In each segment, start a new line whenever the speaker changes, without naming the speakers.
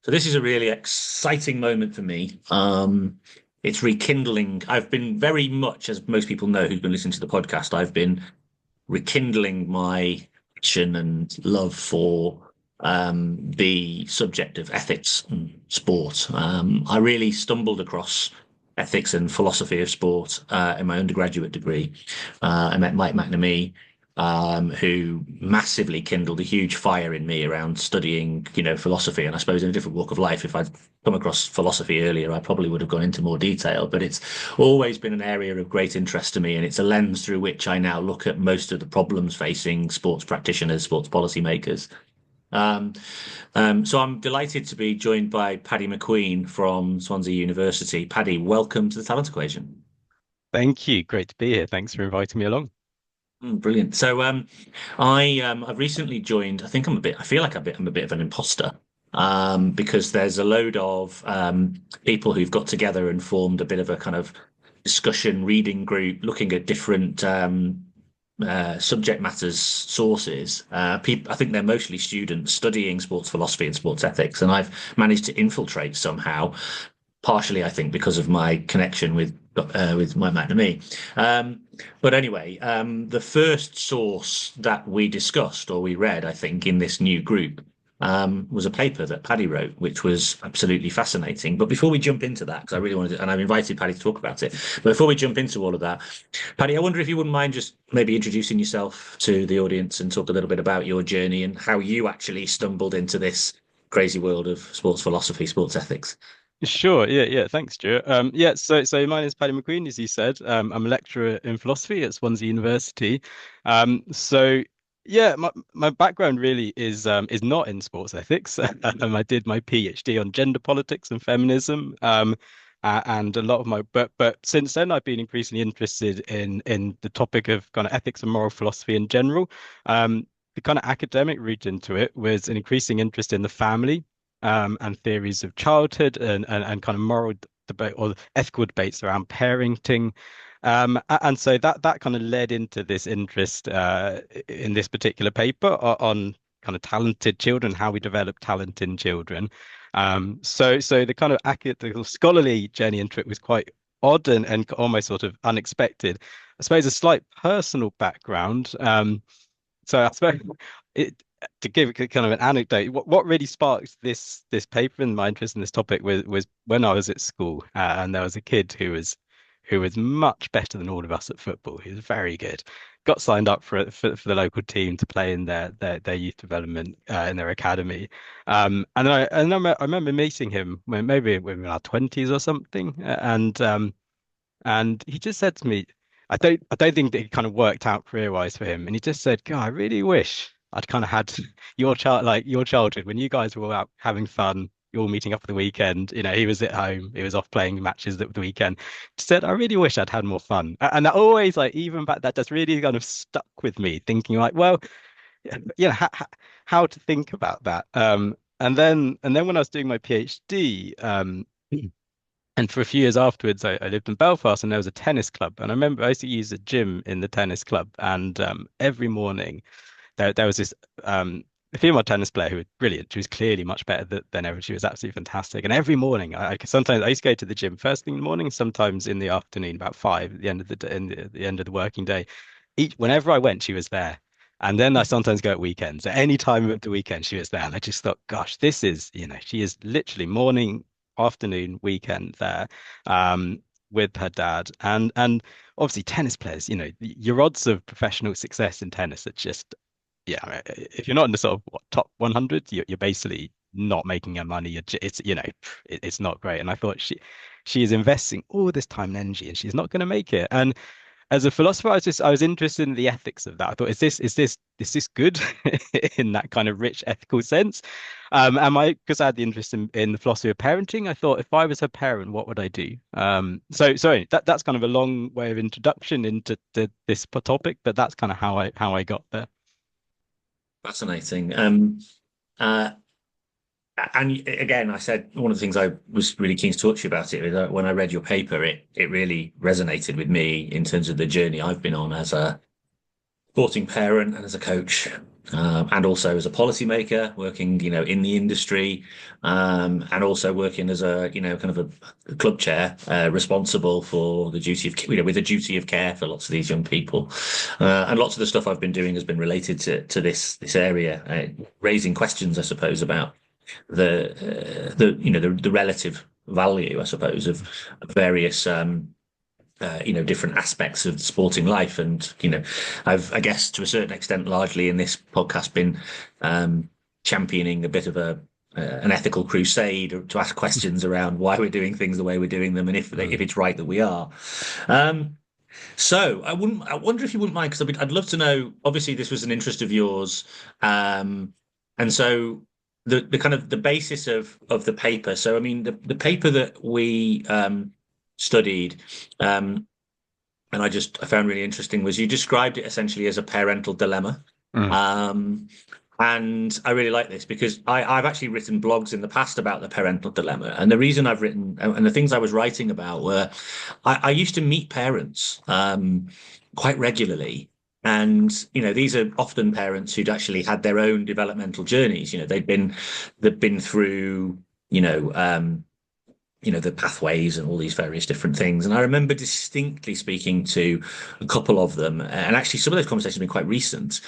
So this is a really exciting moment for me. It's rekindling. I've been very much, as most people know who've been listening to the podcast, I've been rekindling my passion and love for the subject of ethics and sport. I really stumbled across ethics and philosophy of sport in my undergraduate degree. I met Mike McNamee, who massively kindled a huge fire in me around studying, philosophy. And I suppose in a different walk of life, if I'd come across philosophy earlier, I probably would have gone into more detail. But it's always been an area of great interest to me, and it's a lens through which I now look at most of the problems facing sports practitioners, sports policymakers. Um, so I'm delighted to be joined by Paddy McQueen from Swansea University. Paddy, welcome to the Talent Equation.
Thank you. Great to be here. Thanks for inviting me along.
Brilliant. So I've recently joined. I feel like I'm a bit of an imposter because there's a load of people who've got together and formed a bit of a kind of discussion reading group looking at different subject matters sources. I think they're mostly students studying sports philosophy and sports ethics, and I've managed to infiltrate somehow, partially, I think, because of my connection with my McNamee. But anyway, the first source that we discussed or we read, I think, in this new group was a paper that Paddy wrote, which was absolutely fascinating. But before we jump into that, because I really wanted to, and I've invited Paddy to talk about it, but before we jump into all of that, Paddy, I wonder if you wouldn't mind just maybe introducing yourself to the audience and talk a little bit about your journey and how you actually stumbled into this crazy world of sports philosophy, sports ethics.
Sure. Yeah. Thanks, Stuart. So my name is Paddy McQueen, as you said. I'm a lecturer in philosophy at Swansea University. So yeah, my background really is not in sports ethics. I did my PhD on gender politics and feminism. And a lot of my but since then I've been increasingly interested in the topic of kind of ethics and moral philosophy in general. The kind of academic route into it was an increasing interest in the family and theories of childhood and kind of moral debate or ethical debates around parenting. And so that kind of led into this interest in this particular paper on kind of talented children, how we develop talent in children. So the kind of the scholarly journey into it was quite odd and almost sort of unexpected. I suppose a slight personal background. So I suppose it to give kind of an anecdote, what really sparked this paper and my interest in this topic was when I was at school, and there was a kid who was much better than all of us at football. He was very good. Got signed up for the local team to play in their youth development in their academy. I remember meeting him when maybe when we were in our twenties or something, and he just said to me, I don't think that it kind of worked out career-wise for him. And he just said, God, I really wish I'd kind of had your childhood when you guys were all out having fun, you all meeting up for the weekend. He was at home, he was off playing matches at the weekend. He said, I really wish I'd had more fun. And that always like even back that just really kind of stuck with me, thinking like, well, how to think about that. And then when I was doing my PhD, and for a few years afterwards, I lived in Belfast and there was a tennis club. And I remember I used to use a gym in the tennis club. And every morning there was this female tennis player who was brilliant. She was clearly much better than ever. She was absolutely fantastic. And every morning, sometimes I used to go to the gym first thing in the morning, sometimes in the afternoon, about 5 at the end of the day, the end of the working day. Whenever I went, she was there. And then I sometimes go at weekends. At any time of the weekend, she was there. And I just thought, gosh, she is literally morning, afternoon, weekend there, with her dad. And obviously tennis players, your odds of professional success in tennis are just, yeah, if you're not in the sort of top 100, you're basically not making her money. It's not great. And I thought she is investing all this time and energy and she's not going to make it. And as a philosopher, I was interested in the ethics of that. I thought, is this good in that kind of rich ethical sense? Because I had the interest in the philosophy of parenting, I thought if I was a parent, what would I do? So sorry, that's kind of a long way of introduction into this topic, but that's kind of how I got there.
Fascinating. Uh, and again, I said one of the things I was really keen to talk to you about it is that when I read your paper, it really resonated with me in terms of the journey I've been on as a sporting parent and as a coach. and also as a policymaker, working, in the industry, and also working as a, kind of a club chair, responsible for the duty of, with a duty of care for lots of these young people. And lots of the stuff I've been doing has been related to this area, raising questions, I suppose, about the relative value, I suppose, of various different aspects of sporting life. And, I guess to a certain extent, largely in this podcast, been championing a bit of an ethical crusade to ask questions around why we're doing things the way we're doing them, and if
Mm.
it's right that we are. Um, so I wonder if you wouldn't mind, because I'd love to know. Obviously, this was an interest of yours, and so the kind of the basis of the paper. So I mean, the paper that we studied, um, and I found really interesting, was you described it essentially as a parental dilemma.
Mm.
Um, and I really like this because I've actually written blogs in the past about the parental dilemma. And the reason I've written, and the things I was writing about were, I used to meet parents quite regularly. And, these are often parents who'd actually had their own developmental journeys. They've been through, you know, um, the pathways and all these various different things. And I remember distinctly speaking to a couple of them, and actually some of those conversations have been quite recent.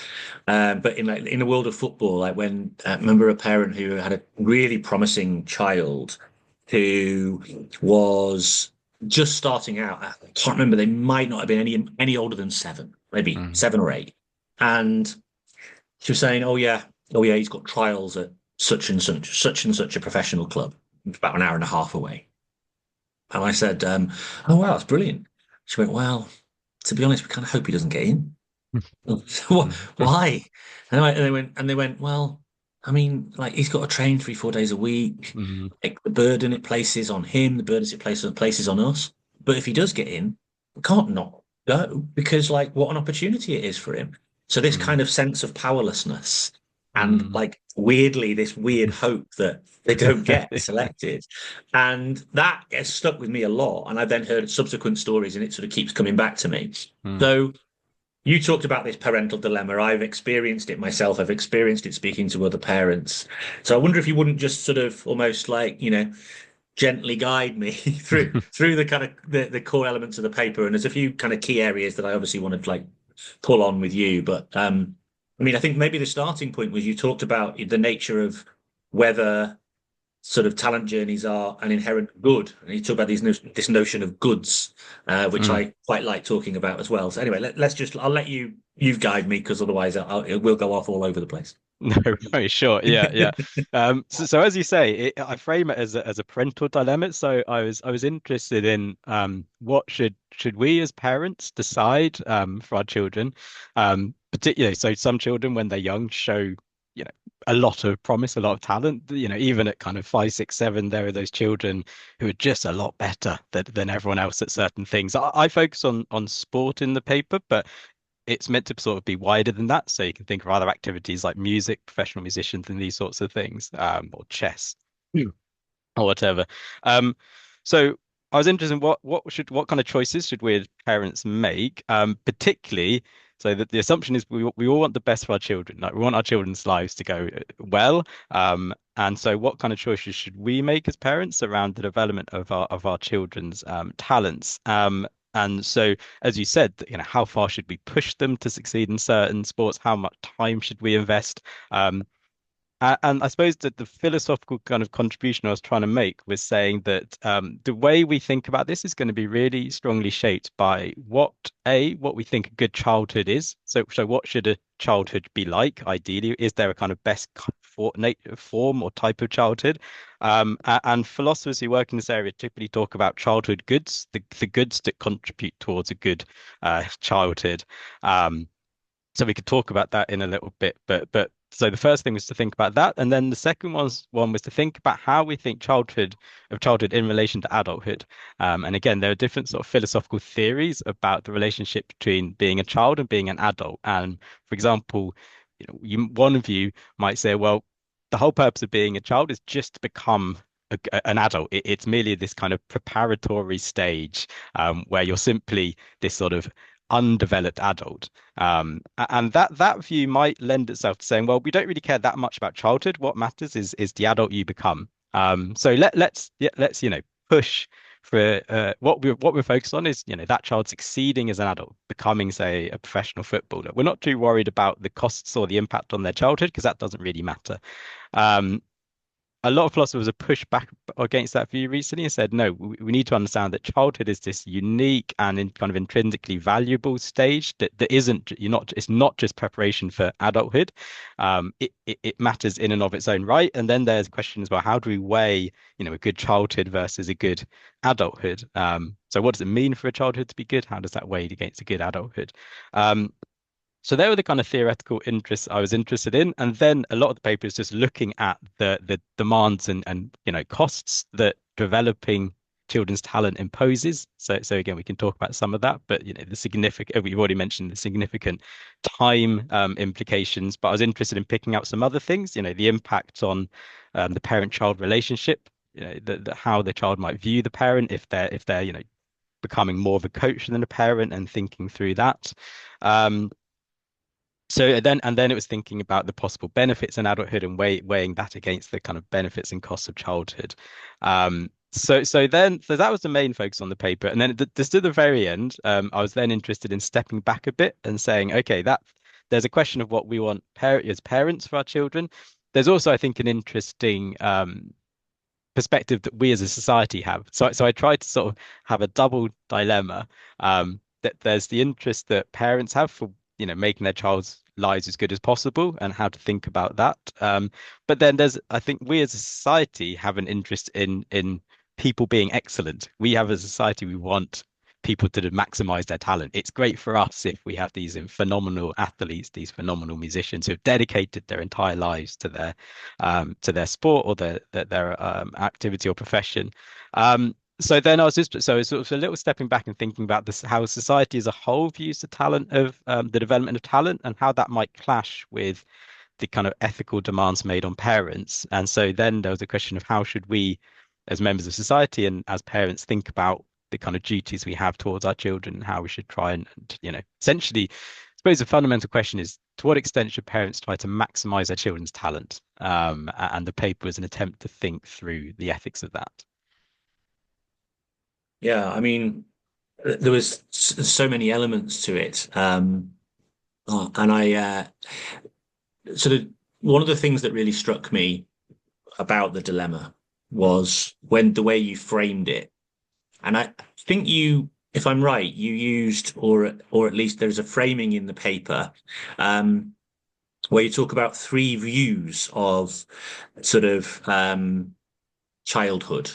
But in the world of football, like when I remember a parent who had a really promising child who was just starting out. I can't remember; they might not have been any older than seven, maybe
Mm.
7 or 8. And she was saying, oh yeah, he's got trials at such and such a professional club. It's about an hour and a half away. And I said, oh, wow, that's brilliant. She went, well, to be honest, we kind of hope he doesn't get in. So,
Mm.
why? And they went, well, I mean, like he's got to train 3, 4 days a week.
Mm.
Like, the burden it places on him, the burden it places on us. But if he does get in, we can't not go, because like what an opportunity it is for him. So this
Mm.
kind of sense of powerlessness, and
Mm.
like weirdly this weird hope that they don't get selected, and that has stuck with me a lot. And I've then heard subsequent stories, and it sort of keeps coming back to me.
Mm.
So you talked about this parental dilemma. I've experienced it myself. I've experienced it speaking to other parents. So I wonder if you wouldn't just sort of almost like, gently guide me through the kind of the core elements of the paper. And there's a few kind of key areas that I obviously want to like pull on with you. But I mean, I think maybe the starting point was you talked about the nature of whether sort of talent journeys are an inherent good. And you talk about this notion of goods, which
Mm.
I quite like talking about as well. So anyway, I'll let you guide me, because otherwise it will go off all over the place.
No, very sure. Yeah, yeah. So as you say, I frame it as a parental dilemma. So I was interested in what should we as parents decide for our children, particularly so some children when they're young show a lot of promise, a lot of talent. Even at kind of 5, 6, 7, there are those children who are just a lot better than everyone else at certain things. I focus on sport in the paper, but it's meant to sort of be wider than that. So you can think of other activities like music, professional musicians, and these sorts of things, or chess, or whatever. Um, so I was interested in what kind of choices should we as parents make, particularly. So that the assumption is we all want the best for our children. Like we want our children's lives to go well. And so what kind of choices should we make as parents around the development of our children's talents? And so, as you said, how far should we push them to succeed in certain sports? How much time should we invest? And I suppose that the philosophical kind of contribution I was trying to make was saying that the way we think about this is going to be really strongly shaped by what we think a good childhood is. So what should a childhood be like, ideally? Is there a kind of best form or type of childhood? And philosophers who work in this area typically talk about childhood goods, the goods that contribute towards a good childhood. So we could talk about that in a little bit, but so the first thing was to think about that, and then the second one was to think about how we think childhood in relation to adulthood. And again, there are different sort of philosophical theories about the relationship between being a child and being an adult. And for example, one of you might say, well, the whole purpose of being a child is just to become an adult. It's merely this kind of preparatory stage where you're simply this sort of undeveloped adult. And that view might lend itself to saying, well, we don't really care that much about childhood. What matters is the adult you become. So let's push for what we're focused on is that child succeeding as an adult, becoming, say, a professional footballer. We're not too worried about the costs or the impact on their childhood because that doesn't really matter. Um, a lot of philosophers have pushed back against that view recently and said, no, we need to understand that childhood is this unique and kind of intrinsically valuable stage that isn't, it's not just preparation for adulthood. It matters in and of its own right. And then there's questions about how do we weigh, a good childhood versus a good adulthood. So what does it mean for a childhood to be good? How does that weigh against a good adulthood? Um, so they were the kind of theoretical interests I was interested in, and then a lot of the paper is just looking at the demands and costs that developing children's talent imposes. So again, we can talk about some of that, but the significant we've already mentioned the significant time implications. But I was interested in picking out some other things. The impact on the parent-child relationship. How the child might view the parent if they're becoming more of a coach than a parent and thinking through that. So then it was thinking about the possible benefits in adulthood and weighing that against the kind of benefits and costs of childhood. So that was the main focus on the paper, and then just to the very end, I was then interested in stepping back a bit and saying, okay, that there's a question of what we want as parents for our children. There's also, I think, an interesting perspective that we as a society have. So I tried to sort of have a double dilemma. That there's the interest that parents have for making their child's lives as good as possible and how to think about that. But then I think we as a society have an interest in people being excellent. We have as a society, we want people to maximize their talent. It's great for us if we have these phenomenal athletes, these phenomenal musicians who have dedicated their entire lives to their sport or their activity or profession. So then so it's sort of a little stepping back and thinking about this, how society as a whole views the talent of the development of talent and how that might clash with the kind of ethical demands made on parents. And so then there was a question of how should we, as members of society and as parents, think about the kind of duties we have towards our children and how we should try and essentially, I suppose the fundamental question is to what extent should parents try to maximize their children's talent? And the paper was an attempt to think through the ethics of that.
Yeah, I mean, there was so many elements to it, and I sort of one of the things that really struck me about the dilemma was when the way you framed it, and I think if I'm right, you used or at least there's a framing in the paper, um, where you talk about three views of sort of childhood.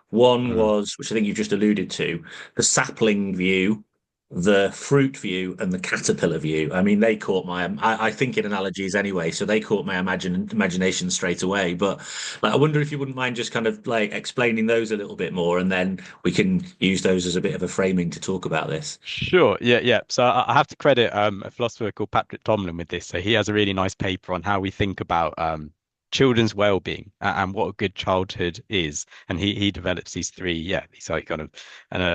One
Mm.
was, which I think you just alluded to, the sapling view, the fruit view, and the caterpillar view. I mean, they caught I think in analogies anyway, so they caught my imagination straight away. But like, I wonder if you wouldn't mind just kind of like explaining those a little bit more, and then we can use those as a bit of a framing to talk about this.
Sure. Yeah, yeah. So I have to credit a philosopher called Patrick Tomlin with this. So he has a really nice paper on how we think about children's well-being and what a good childhood is. And he develops these three, these like kind of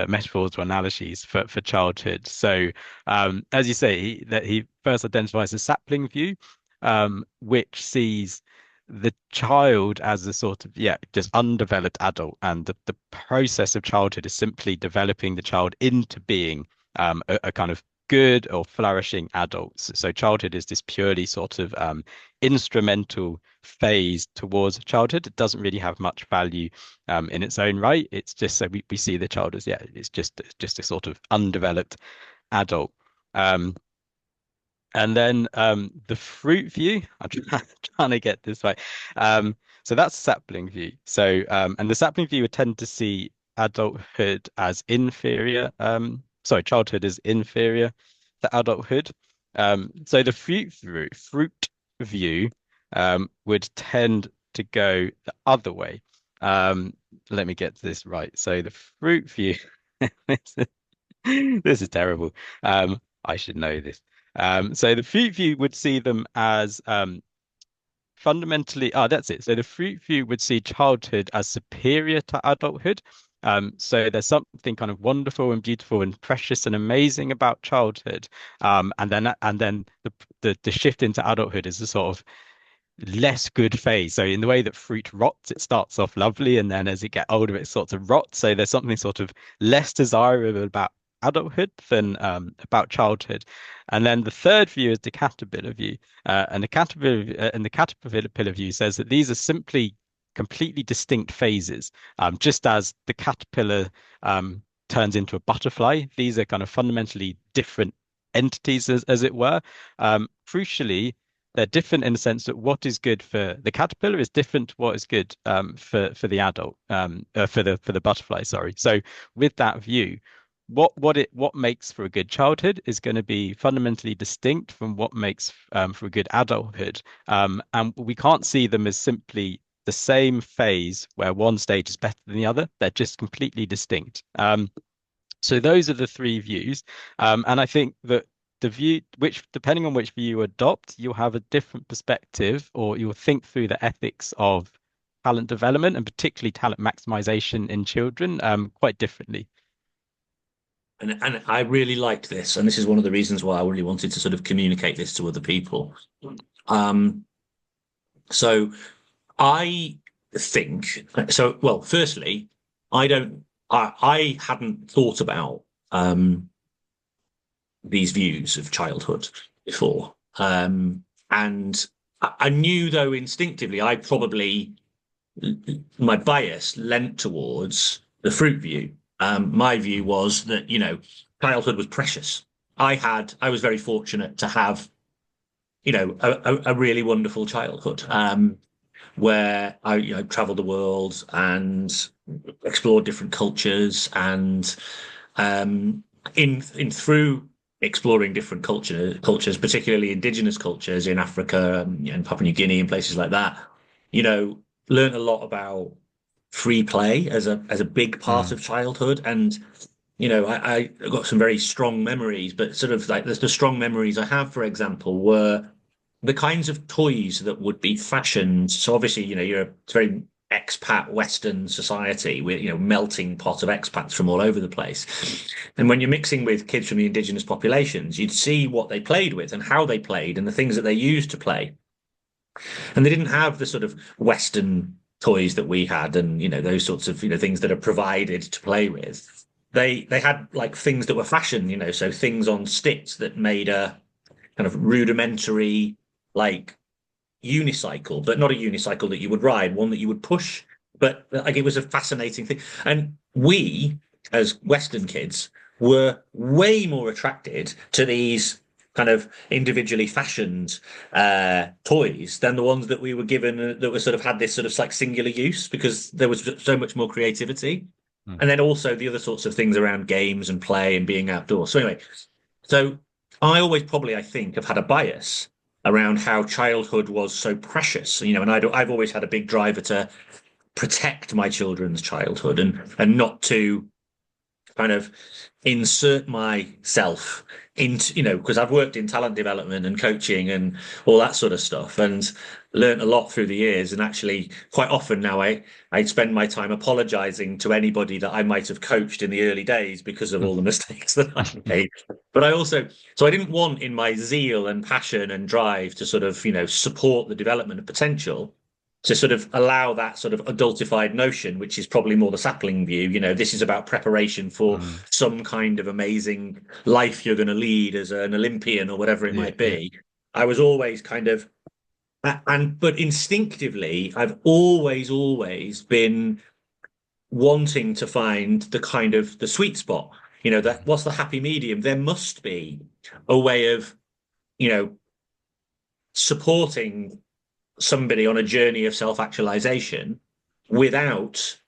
metaphors or analogies for childhood. So as you say, he first identifies the sapling view, which sees the child as a sort of just undeveloped adult, and the process of childhood is simply developing the child into being a kind of good or flourishing adult. So childhood is this purely sort of instrumental phase towards childhood. It doesn't really have much value in its own right. It's just so we see the child as it's just a sort of undeveloped adult. And then the fruit view, trying to get this right. So that's sapling view. So and the sapling view would tend to see adulthood as inferior. Sorry, childhood is inferior to adulthood. So the fruit view would tend to go the other way. Um, Let me get this right. So the fruit view, this is terrible. I should know this. So the fruit view would see them as fundamentally, that's it. So the fruit view would see childhood as superior to adulthood. So there's something kind of wonderful and beautiful and precious and amazing about childhood. And then the shift into adulthood is a sort of less good phase. So in the way that fruit rots, it starts off lovely, and then as it gets older, it sort of rots. So there's something sort of less desirable about adulthood than about childhood. And then the third view is the caterpillar view, and the caterpillar view says that these are simply completely distinct phases. Just as the caterpillar turns into a butterfly, these are kind of fundamentally different entities, as it were. Crucially, they're different in the sense that what is good for the caterpillar is different to what is good for the adult for the butterfly. Sorry. So with that view, what makes for a good childhood is going to be fundamentally distinct from what makes for a good adulthood, and we can't see them as simply the same phase where one stage is better than the other. They're just completely distinct. So those are the three views, and I think that the view which depending on which view you adopt, you'll have a different perspective, or you'll think through the ethics of talent development and particularly talent maximization in children quite differently.
And I really liked this, and this is one of the reasons why I really wanted to sort of communicate this to other people. Um, so I think so. Well, firstly, I hadn't thought about these views of childhood before, and I knew though instinctively I probably my bias lent towards the fruit view. My view was that, childhood was precious. I was very fortunate to have, a really wonderful childhood, where I, traveled the world and explored different cultures, and in through exploring different cultures, particularly indigenous cultures in Africa and Papua New Guinea and places like that, learned a lot about free play as a big part
Mm,
of childhood. And I got some very strong memories, but sort of like the strong memories I have, for example, were the kinds of toys that would be fashioned. So obviously, it's a very expat Western society with, melting pot of expats from all over the place. And when you're mixing with kids from the indigenous populations, you'd see what they played with and how they played and the things that they used to play. And they didn't have the sort of Western toys that we had, and those sorts of things that are provided to play with. They had like things that were fashioned, so things on sticks that made a kind of rudimentary like unicycle, but not a unicycle that you would ride, one that you would push. But like it was a fascinating thing. And we, as Western kids, were way more attracted to these kind of individually fashioned toys than the ones that we were given that were sort of had this sort of like singular use, because there was so much more creativity.
mm,
And then also the other sorts of things around games and play and being outdoors. So anyway, so I always probably, I think, have had a bias around how childhood was so precious, and I've always had a big driver to protect my children's childhood and not to kind of insert myself into, because I've worked in talent development and coaching and all that sort of stuff, and learned a lot through the years. And actually, quite often now, I spend my time apologizing to anybody that I might have coached in the early days because of all the mistakes that I made. But so I didn't want in my zeal and passion and drive to sort of, support the development of potential, to sort of allow that sort of adultified notion, which is probably more the sapling view. This is about preparation for
mm.
some kind of amazing life you're going to lead as an Olympian or whatever it
Yeah,
might
yeah.
be. I was always kind of, but instinctively, I've always been wanting to find the kind of the sweet spot. That what's the happy medium? There must be a way of, you know, supporting somebody on a journey of self-actualization without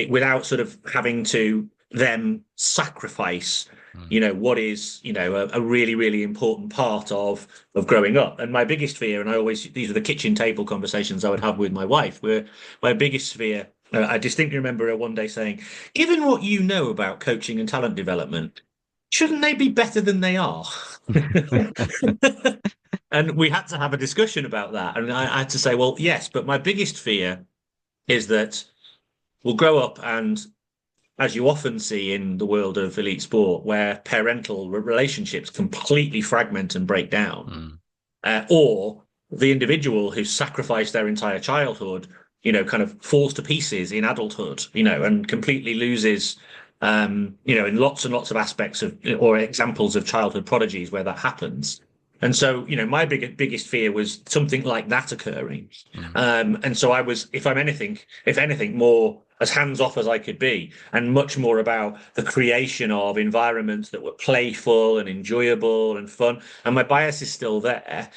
without sort of having to them sacrifice
Mm,
what is a really really important part of growing up. And my biggest fear, and I always, these are the kitchen table conversations I would have with my wife, were my biggest fear. I distinctly remember her one day saying, given what you know about coaching and talent development, shouldn't they be better than they are? And we had to have a discussion about that. And I had to say, well, yes, but my biggest fear is that we'll grow up and as you often see in the world of elite sport, where parental relationships completely fragment and break down,
Mm,
or the individual who sacrificed their entire childhood, kind of falls to pieces in adulthood, and completely loses, in lots and lots of aspects of or examples of childhood prodigies where that happens. And so, my biggest fear was something like that occurring.
mm,
And so I was, if anything, more as hands off as I could be, and much more about the creation of environments that were playful and enjoyable and fun. And my bias is still there,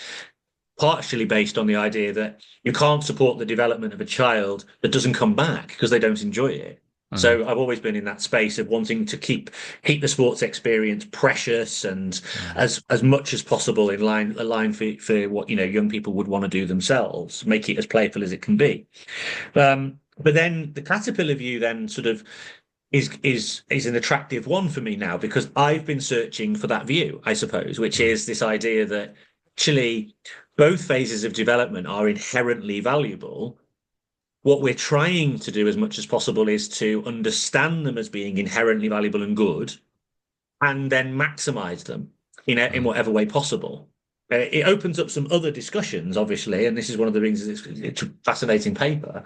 partially based on the idea that you can't support the development of a child that doesn't come back because they don't enjoy it.
mm,
So I've always been in that space of wanting to keep the sports experience precious and
mm,
as much as possible in line for what young people would want to do themselves, make it as playful as it can be. But then the caterpillar view then sort of is an attractive one for me now because I've been searching for that view, I suppose, which
mm,
is this idea that actually both phases of development are inherently valuable. What we're trying to do as much as possible is to understand them as being inherently valuable and good, and then maximize them in
mm,
whatever way possible. It opens up some other discussions, obviously, and this is one of the reasons it's a fascinating paper.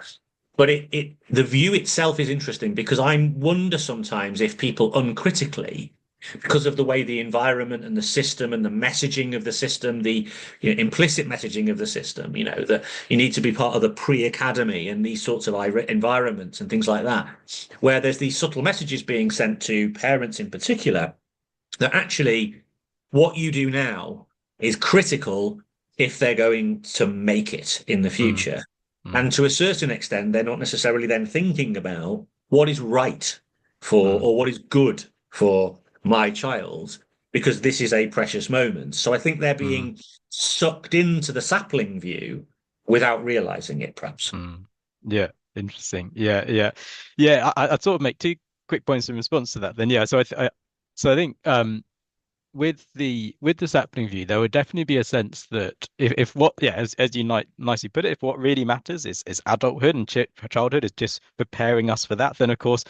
But the view itself is interesting because I wonder sometimes if people uncritically, because of the way the environment and the system and the messaging of the system, the implicit messaging of the system, that you need to be part of the pre-academy and these sorts of environments and things like that, where there's these subtle messages being sent to parents in particular that actually what you do now is critical if they're going to make it in the
mm,
future.
mm,
And to a certain extent, they're not necessarily then thinking about what is right for
mm,
or what is good for my child, because this is a precious moment. So I think they're
mm,
being sucked into the sapling view without realizing it, perhaps.
mm. Yeah, interesting. Yeah, yeah, yeah. I'd sort of make two quick points in response to that. Then, yeah. So I think with the sapling view, there would definitely be a sense that if what yeah, as you nicely put it, if what really matters is adulthood and ch childhood is just preparing us for that, then of course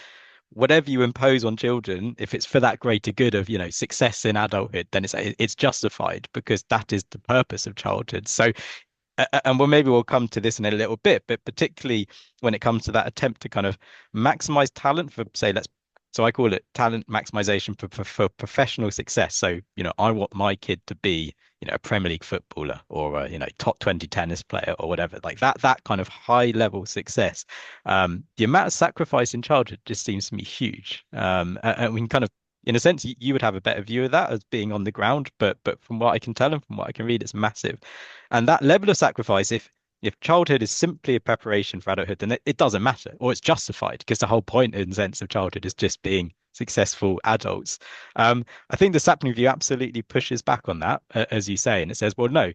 whatever you impose on children, if it's for that greater good of, success in adulthood, then it's justified because that is the purpose of childhood. So, and maybe we'll come to this in a little bit, but particularly when it comes to that attempt to kind of maximize talent for, say, so I call it talent maximization for professional success. So, I want my kid to be, a Premier League footballer or a, top 20 tennis player or whatever, like that kind of high level success. The amount of sacrifice in childhood just seems to me huge. And we can kind of, in a sense, you would have a better view of that as being on the ground, but from what I can tell and from what I can read, it's massive. And that level of sacrifice, if childhood is simply a preparation for adulthood, then it doesn't matter, or it's justified because the whole point, in the sense, of childhood is just being successful adults. I think the sapling view absolutely pushes back on that, as you say, and it says, well, no,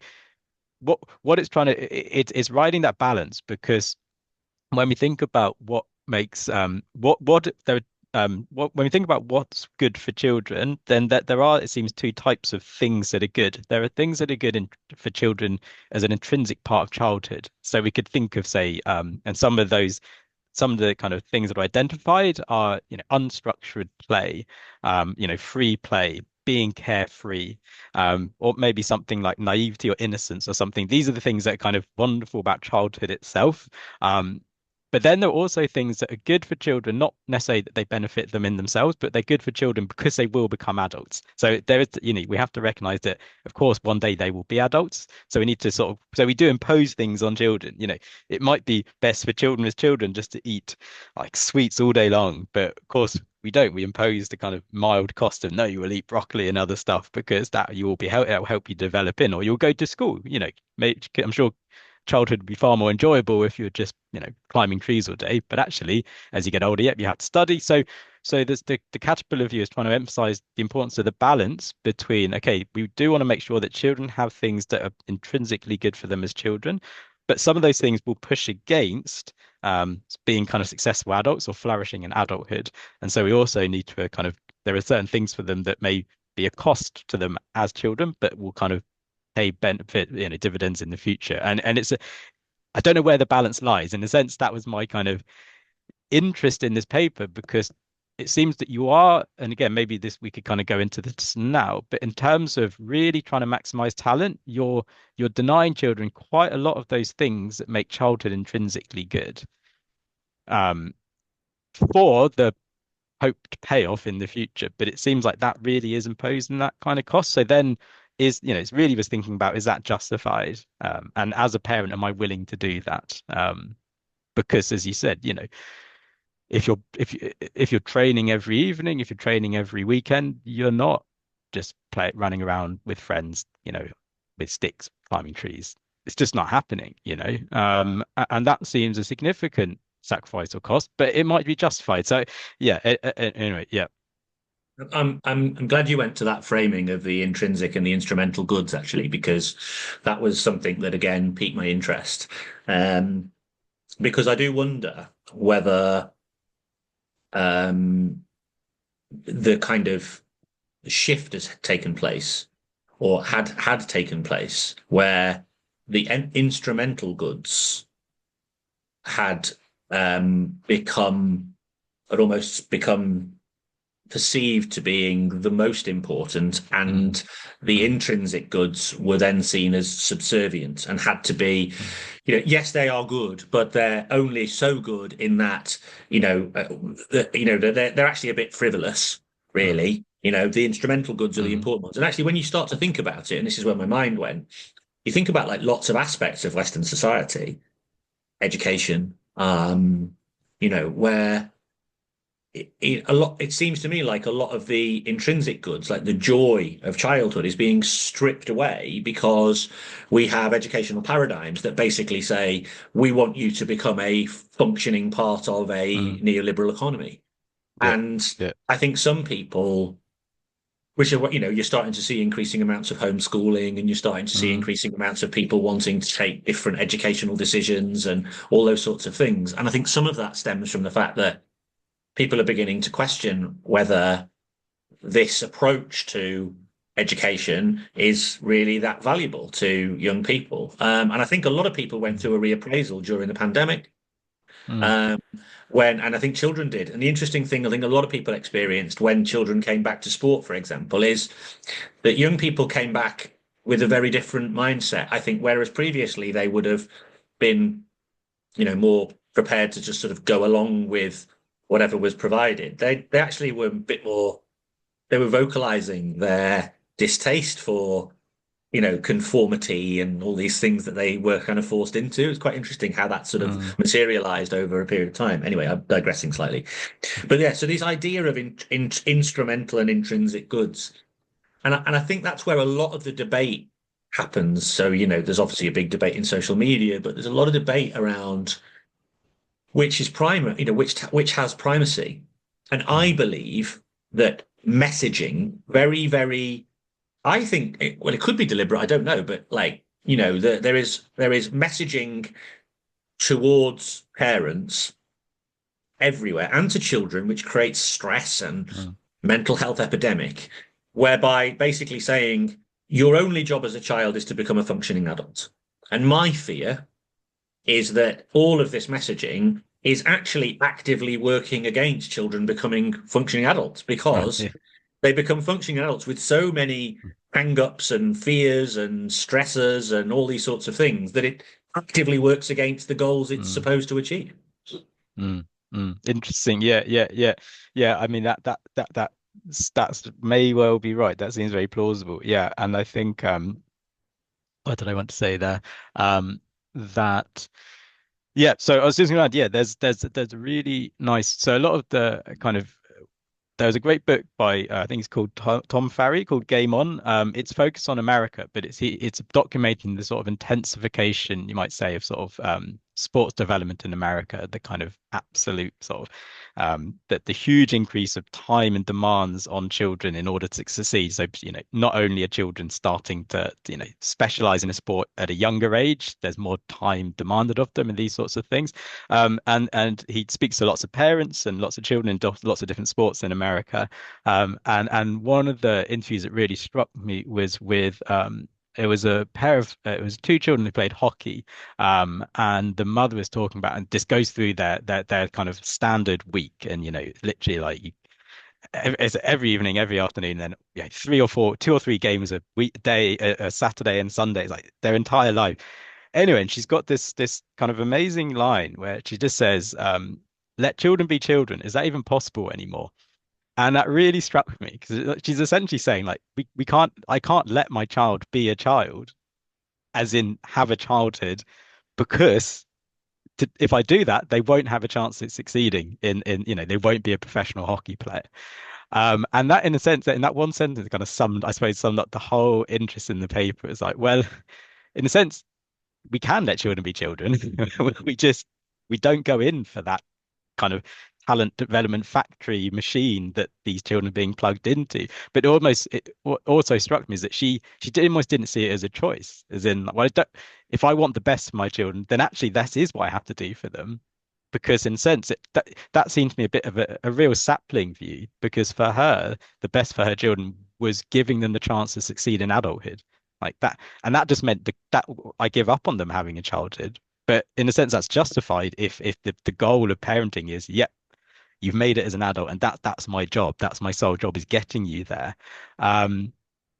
what it's trying to it's riding that balance because when we think about what makes what there what when we think about what's good for children, then that there are, it seems, two types of things that are good. There are things that are good for children as an intrinsic part of childhood. So we could think of, say, and some of the kind of things that are identified are, unstructured play, free play, being carefree, or maybe something like naivety or innocence or something. These are the things that are kind of wonderful about childhood itself. But then there are also things that are good for children, not necessarily that they benefit them in themselves, but they're good for children because they will become adults. So there is, we have to recognize that, of course, one day they will be adults. So we need to so we do impose things on children. It might be best for children as children just to eat like sweets all day long, but of course we don't. We impose the kind of mild cost of, no, you will eat broccoli and other stuff because that you will be help it will help you develop in, or you'll go to school. I'm sure childhood would be far more enjoyable if you're just, climbing trees all day. But actually, as you get older, yep, you have to study. So there's the caterpillar view is trying to emphasize the importance of the balance between, okay, we do want to make sure that children have things that are intrinsically good for them as children, but some of those things will push against being kind of successful adults or flourishing in adulthood. And so we also need to kind of, there are certain things for them that may be a cost to them as children, but will kind of pay benefit, dividends in the future. And I don't know where the balance lies. In a sense, that was my kind of interest in this paper because it seems that you are, and again, maybe this we could kind of go into this now, but in terms of really trying to maximize talent, you're denying children quite a lot of those things that make childhood intrinsically good, um, for the hoped payoff in the future. But it seems like that really is imposing that kind of cost. So then it's really was thinking about, is that justified? And as a parent, am I willing to do that? Because as you said, if you're training every evening, if you're training every weekend, you're not just running around with friends, with sticks climbing trees. It's just not happening. And that seems a significant sacrifice or cost, but it might be justified. So yeah, anyway, yeah.
I'm glad you went to that framing of the intrinsic and the instrumental goods actually, because that was something that again piqued my interest. Um, because I do wonder whether um, the kind of shift has taken place or had taken place where the instrumental goods had had almost become perceived to being the most important,
Mm,
and the
mm,
intrinsic goods were then seen as subservient and had to be,
mm,
yes, they are good, but they're only so good in that, they're actually a bit frivolous,
mm,
really. The instrumental goods are the
mm,
important ones. And actually, when you start to think about it, and this is where my mind went, you think about like lots of aspects of Western society, education, where it seems to me like a lot of the intrinsic goods, like the joy of childhood, is being stripped away because we have educational paradigms that basically say we want you to become a functioning part of a
mm.
neoliberal economy.
Yeah,
And
yeah.
I think some people, which are what, you're starting to see increasing amounts of homeschooling, and you're starting to see
Mm,
increasing amounts of people wanting to take different educational decisions and all those sorts of things. And I think some of that stems from the fact that people are beginning to question whether this approach to education is really that valuable to young people. And I think a lot of people went
mm,
through a reappraisal during the pandemic,
mm,
um, and I think children did. And the interesting thing I think a lot of people experienced when children came back to sport, for example, is that young people came back with a very different mindset. I think whereas previously they would have been, more prepared to just sort of go along with whatever was provided, they actually were a bit more. They were vocalizing their distaste for, conformity and all these things that they were kind of forced into. It's quite interesting how that sort of
mm,
materialized over a period of time. Anyway, I'm digressing slightly, but yeah. So this idea of instrumental and intrinsic goods, and I think that's where a lot of the debate happens. So there's obviously a big debate in social media, but there's a lot of debate around which is primary, which has primacy. And I
mm,
believe that messaging very, I think, well, it could be deliberate. I don't know, but like, there is messaging towards parents everywhere and to children, which creates stress and
mm,
mental health epidemic, whereby basically saying your only job as a child is to become a functioning adult. And my fear is that all of this messaging is actually actively working against children becoming functioning adults, because
yeah.
they become functioning adults with so many hang-ups and fears and stressors and all these sorts of things that it actively works against the goals it's
Mm,
supposed to achieve.
mm, Interesting. Yeah, yeah, yeah, yeah. I mean that's may well be right. That seems very plausible. Yeah, and I think what did I want to say there? That Yeah, so I was just going to add, yeah, there's a really nice. So a lot of the kind of there's a great book by I think it's called Tom Farry called Game On. It's focused on America, but it's documenting the sort of intensification, you might say, of sort of sports development in America, the kind of absolute sort of that the huge increase of time and demands on children in order to succeed. So, not only are children starting to, specialize in a sport at a younger age, there's more time demanded of them and these sorts of things. And he speaks to lots of parents and lots of children in lots of different sports in America. And one of the interviews that really struck me was with it was a pair of it was two children who played hockey, and the mother was talking about, and this goes through their kind of standard week, and literally like It's every evening, every afternoon, then yeah, three or four, two or three games a weekday, a Saturday and Sunday. It's like their entire life. Anyway, and she's got this kind of amazing line where she just says, "Let children be children. Is that even possible anymore?" And that really struck me because she's essentially saying like we can't I can't let my child be a child, as in have a childhood, because if I do that, they won't have a chance at succeeding in they won't be a professional hockey player. And that in a sense, that in that one sentence kind of summed up the whole interest in the paper. It's like, well, in a sense, we can let children be children. We just we don't go in for that kind of talent development factory machine that these children are being plugged into. But what also struck me is that almost didn't see it as a choice, as in, well, if I want the best for my children, then actually that is what I have to do for them. Because in a sense, that seemed to me a bit of a real sapling view, because for her, the best for her children was giving them the chance to succeed in adulthood. Like that, and that just meant that I give up on them having a childhood. But in a sense, that's justified if the goal of parenting is, yep, you've made it as an adult, and that's my job. That's my sole job, is getting you there. Um,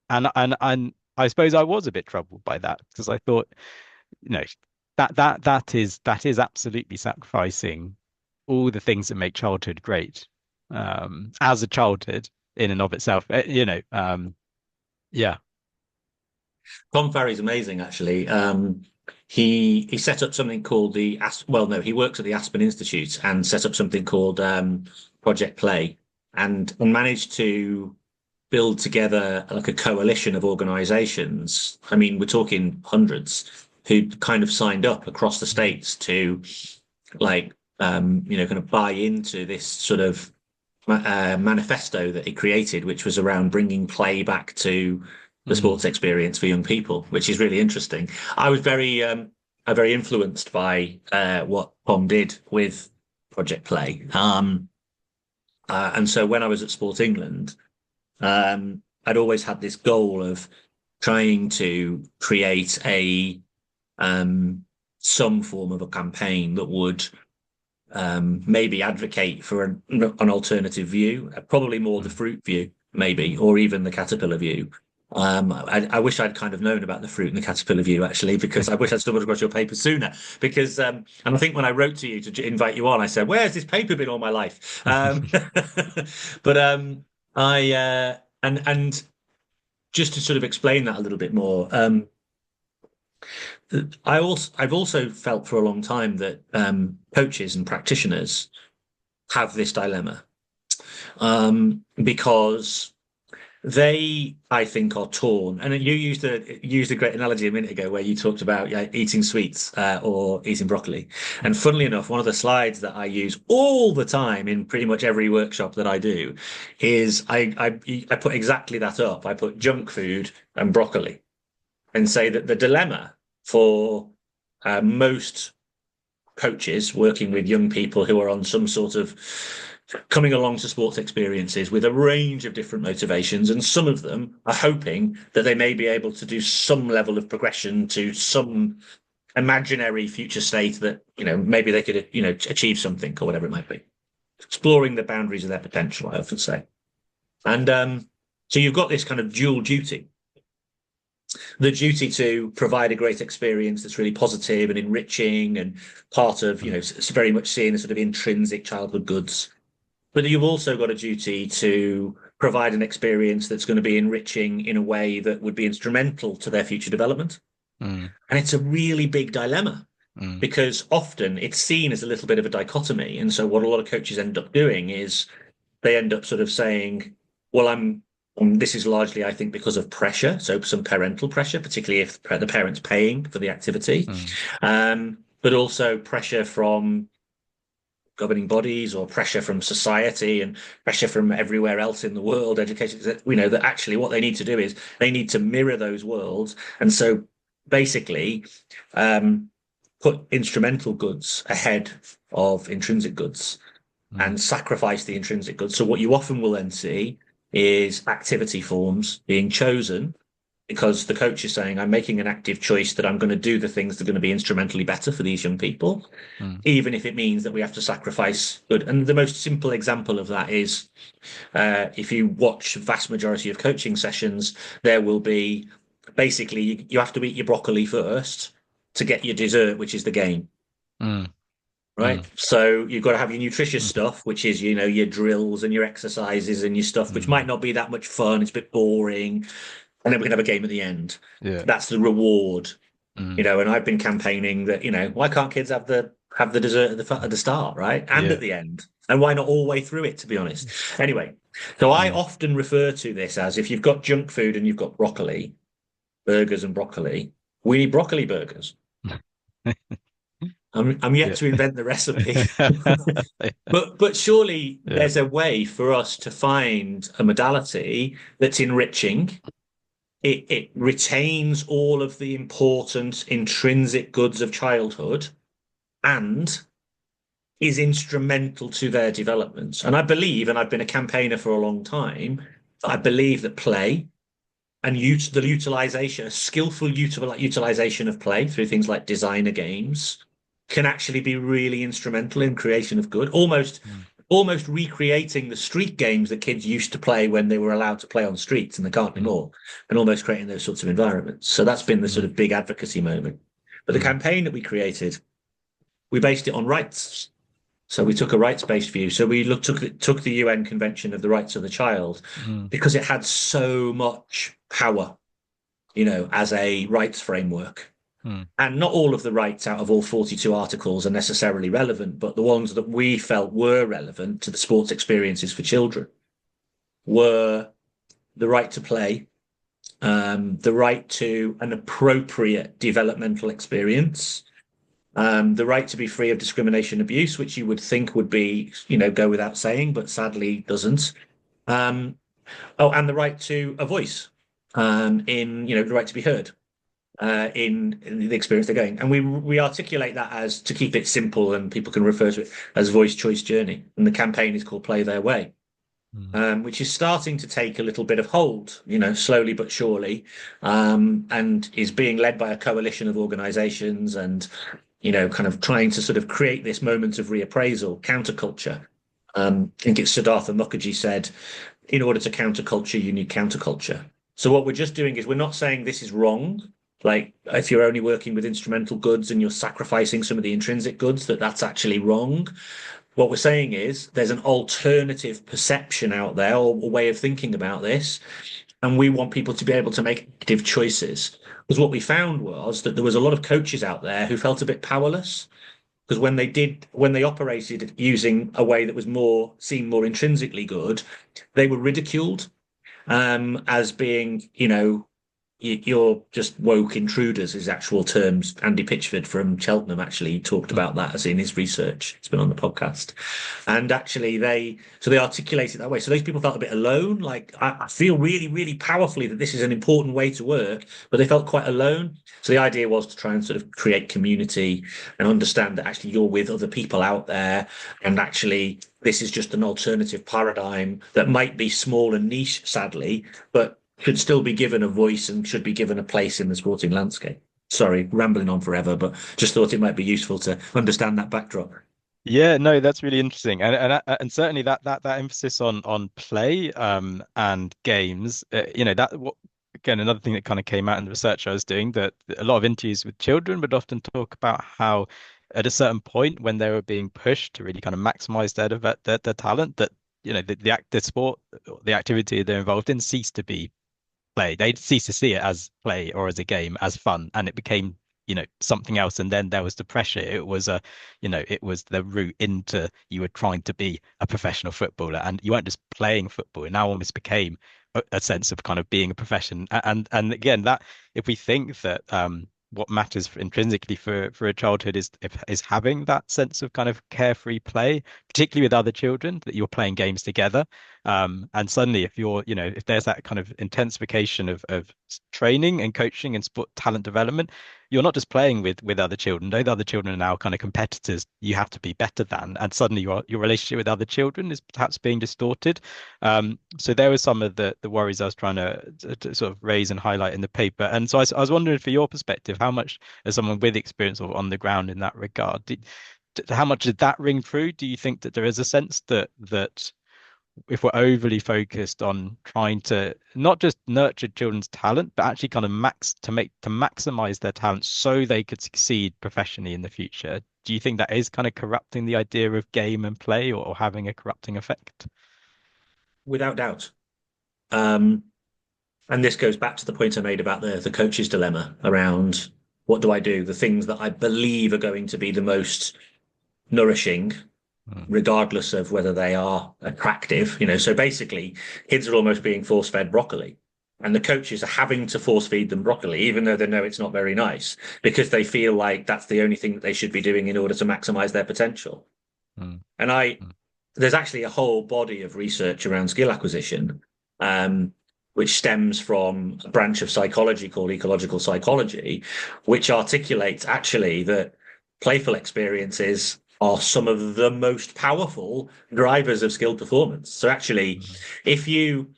and I suppose I was a bit troubled by that, because I thought, you know, that is absolutely sacrificing all the things that make childhood great, as a childhood in and of itself. Yeah.
Tom Farrey's amazing, actually. He set up something called well, no, he works at the Aspen Institute and set up something called Project Play, and managed to build together like a coalition of organizations. I mean, we're talking hundreds who kind of signed up across the states to like kind of buy into this sort of manifesto that he created, which was around bringing play back to the
Mm,
sports experience for young people, which is really interesting. I was very influenced by what Tom did with Project Play. And so when I was at Sport England, I'd always had this goal of trying to create a some form of a campaign that would maybe advocate for an alternative view, probably more the
mm.
fruit view, maybe, or even the caterpillar view. I wish I'd kind of known about the fruit and the caterpillar view, actually, because I wish I'd stumbled across your paper sooner. Because, and I think when I wrote to you to invite you on, I said, "Where's this paper been all my life?" But and just to sort of explain that a little bit more, I've also felt for a long time that coaches and practitioners have this dilemma, because they, I think, are torn. And you used a great analogy a minute ago where you talked about, yeah, eating sweets or eating broccoli. And funnily enough, one of the slides that I use all the time in pretty much every workshop that I do is I put exactly that up. I put junk food and broccoli, and say that the dilemma for most coaches working with young people who are on some sort of coming along to sports experiences with a range of different motivations, and some of them are hoping that they may be able to do some level of progression to some imaginary future state that maybe they could achieve something or whatever it might be, exploring the boundaries of their potential, I often say. And so you've got this kind of dual duty, the duty to provide a great experience that's really positive and enriching and part of, it's very much seen as sort of intrinsic childhood goods. But you've also got a duty to provide an experience that's going to be enriching in a way that would be instrumental to their future development.
Mm,
And it's a really big dilemma,
mm,
because often it's seen as a little bit of a dichotomy. And so what a lot of coaches end up doing is they end up sort of saying, well, this is largely, I think, because of pressure. So some parental pressure, particularly if the parent's paying for the activity,
mm,
but also pressure from governing bodies or pressure from society and pressure from everywhere else in the world, education. We know that actually what they need to do is they need to mirror those worlds. And so basically, put instrumental goods ahead of intrinsic goods
mm,
and sacrifice the intrinsic goods. So what you often will then see is activity forms being chosen because the coach is saying, I'm making an active choice that I'm going to do the things that are going to be instrumentally better for these young people,
Mm,
even if it means that we have to sacrifice good. And the most simple example of that is if you watch vast majority of coaching sessions, there will be basically you have to eat your broccoli first to get your dessert, which is the game.
mm,
Right.
mm,
So you've got to have your nutritious
mm,
stuff, which is, your drills and your exercises and your stuff, which might
mm.
not be that much fun. It's a bit boring. And then we can have a game at the end.
Yeah.
That's the reward,
Mm,
and I've been campaigning that, why can't kids have the dessert at the start, right? And at
yeah.
the end. And why not all the way through it, to be honest? Anyway, so I
Mm.
often refer to this as if you've got junk food and you've got broccoli, burgers and broccoli, we need broccoli burgers. I'm yet
Yeah.
to invent the recipe. But surely
Yeah.
there's a way for us to find a modality that's enriching. It retains all of the important intrinsic goods of childhood and is instrumental to their development. And I believe, and I've been a campaigner for a long time, I believe that play and the utilization, a skillful utilization of play through things like designer games can actually be really instrumental in creation of good,
Mm,
almost recreating the street games that kids used to play when they were allowed to play on streets and they can't
mm,
anymore, and almost creating those sorts of environments. So that's been the sort
mm,
of big advocacy moment. But the
mm,
campaign that we created, we based it on rights. So we took a rights-based view. So we took the UN Convention of the Rights of the Child
mm,
because it had so much power, as a rights framework.
mm,
And not all of the rights out of all 42 articles are necessarily relevant, but the ones that we felt were relevant to the sports experiences for children were the right to play, the right to an appropriate developmental experience, the right to be free of discrimination and abuse, which you would think would be, go without saying, but sadly doesn't. Um, and the right to a voice, the right to be heard. In the experience they're going. And we articulate that as to keep it simple and people can refer to it as voice choice journey. And the campaign is called Play Their Way,
mm,
which is starting to take a little bit of hold, slowly but surely, and is being led by a coalition of organizations and, kind of trying to sort of create this moment of reappraisal, counterculture. I think it's Siddhartha Mukherjee said, in order to counterculture, you need counterculture. So what we're just doing is we're not saying this is wrong. Like if you're only working with instrumental goods and you're sacrificing some of the intrinsic goods, that's actually wrong. What we're saying is there's an alternative perception out there or a way of thinking about this, and we want people to be able to make active choices. Because what we found was that there was a lot of coaches out there who felt a bit powerless because when they operated using a way that was seemed more intrinsically good, they were ridiculed as being, you're just woke intruders, his actual terms. Andy Pitchford from Cheltenham actually talked
mm,
about that as in his research. It's been on the podcast. And actually they articulate it that way. So those people felt a bit alone. Like I feel really, really powerfully that this is an important way to work, but they felt quite alone. So the idea was to try and sort of create community and understand that actually you're with other people out there. And actually this is just an alternative paradigm that might be small and niche, sadly, but should still be given a voice and should be given a place in the sporting landscape. Sorry, rambling on forever, but just thought it might be useful to understand that backdrop.
Yeah, no, that's really interesting, and certainly that emphasis on play and games, that what again another thing that kind of came out in the research I was doing that a lot of interviews with children would often talk about how at a certain point when they were being pushed to really kind of maximize their talent that the sport the activity they're involved in ceased to be play. They'd cease to see it as play or as a game, as fun, and it became, something else. And then there was the pressure. It was the route into you were trying to be a professional footballer, and you weren't just playing football. It now almost became a sense of kind of being a profession. And again, that if we think that what matters intrinsically for a childhood is having that sense of kind of carefree play, particularly with other children, that you're playing games together. And suddenly, if you're, if there's that kind of intensification of training and coaching and sport talent development, you're not just playing with other children. Those other children are now kind of competitors you have to be better than, and suddenly your relationship with other children is perhaps being distorted. So there were some of the worries I was trying to sort of raise and highlight in the paper. And so I was wondering, for your perspective, how much, as someone with experience or on the ground in that regard, how much did that ring through? Do you think that there is a sense that if we're overly focused on trying to not just nurture children's talent, but actually kind of maximize their talent so they could succeed professionally in the future, do you think that is kind of corrupting the idea of game and play, or having a corrupting effect?
Without doubt. Um, and this goes back to the point I made about the coach's dilemma around what do I do? The things that I believe are going to be the most nourishing,
Mm,
regardless of whether they are attractive. So basically, kids are almost being force fed broccoli. And the coaches are having to force feed them broccoli, even though they know it's not very nice, because they feel like that's the only thing that they should be doing in order to maximize their potential.
mm,
And there's actually a whole body of research around skill acquisition, um, which stems from a branch of psychology called ecological psychology, which articulates actually that playful experiences are some of the most powerful drivers of skill performance. So actually,
mm,
if you